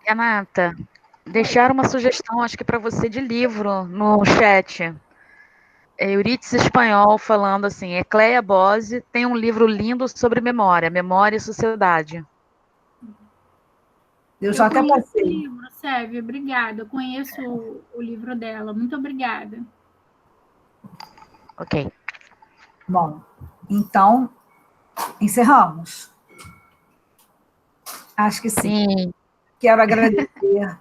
Renata, deixaram uma sugestão, acho que para você, de livro no chat. Euridice Espanhol falando assim, Ecleia Bose tem um livro lindo sobre memória e sociedade. Eu já até passei. O livro, Sérvia, obrigada. Eu conheço o livro dela. Muito obrigada. Ok. Bom, então, encerramos? Acho que sim. Sim. Quero agradecer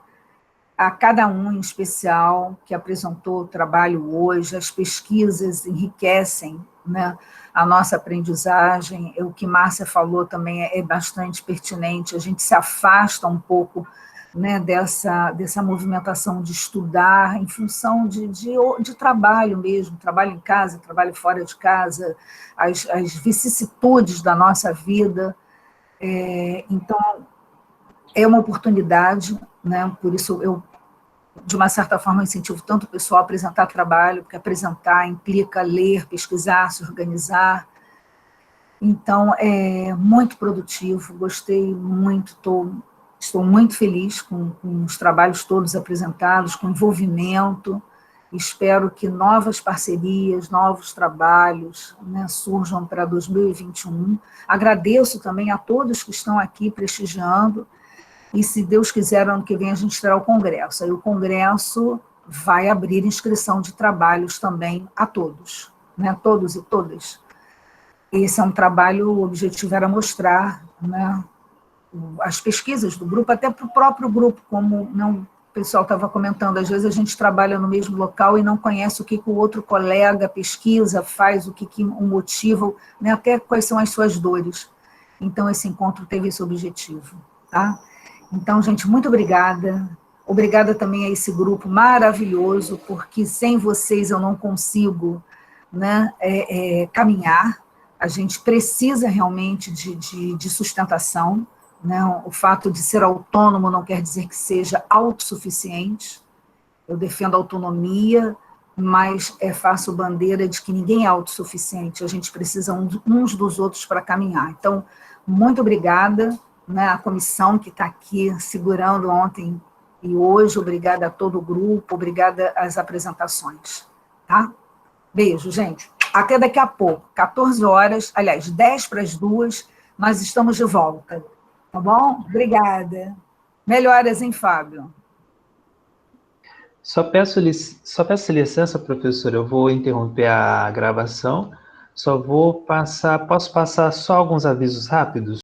a cada um em especial que apresentou o trabalho hoje. As pesquisas enriquecem, né, a nossa aprendizagem. O que Márcia falou também é bastante pertinente. A gente se afasta um pouco, né, dessa movimentação de estudar em função de trabalho mesmo, trabalho em casa, trabalho fora de casa, as vicissitudes da nossa vida. Então, é uma oportunidade, né? Por isso eu, de uma certa forma, incentivo tanto o pessoal a apresentar trabalho, porque apresentar implica ler, pesquisar, se organizar. Então, é muito produtivo, gostei muito, estou muito feliz com os trabalhos todos apresentados, com envolvimento. Espero que novas parcerias, novos trabalhos, né, surjam para 2021. Agradeço também a todos que estão aqui prestigiando. E, se Deus quiser, ano que vem a gente terá o congresso. Aí o congresso vai abrir inscrição de trabalhos também a todos, né? Todos e todas. Esse é um trabalho, o objetivo era mostrar, né, as pesquisas do grupo, até para o próprio grupo, como não, o pessoal estava comentando, às vezes a gente trabalha no mesmo local e não conhece o que o outro colega pesquisa, faz, o que o motiva, né, até quais são as suas dores. Então, esse encontro teve esse objetivo, tá? Então, gente, muito obrigada. Obrigada também a esse grupo maravilhoso, porque sem vocês eu não consigo, né, caminhar. A gente precisa realmente de sustentação, né? O fato de ser autônomo não quer dizer que seja autossuficiente. Eu defendo a autonomia, mas faço bandeira de que ninguém é autossuficiente. A gente precisa uns dos outros para caminhar. Então, muito obrigada, né, a comissão que está aqui segurando ontem e hoje, obrigada a todo o grupo, obrigada às apresentações, tá? Beijo, gente. Até daqui a pouco, 14 horas, aliás, 10 para as 2, nós estamos de volta, tá bom? Obrigada. Melhoras, hein, Fábio? Só peço licença, professora, eu vou interromper a gravação, posso passar só alguns avisos rápidos?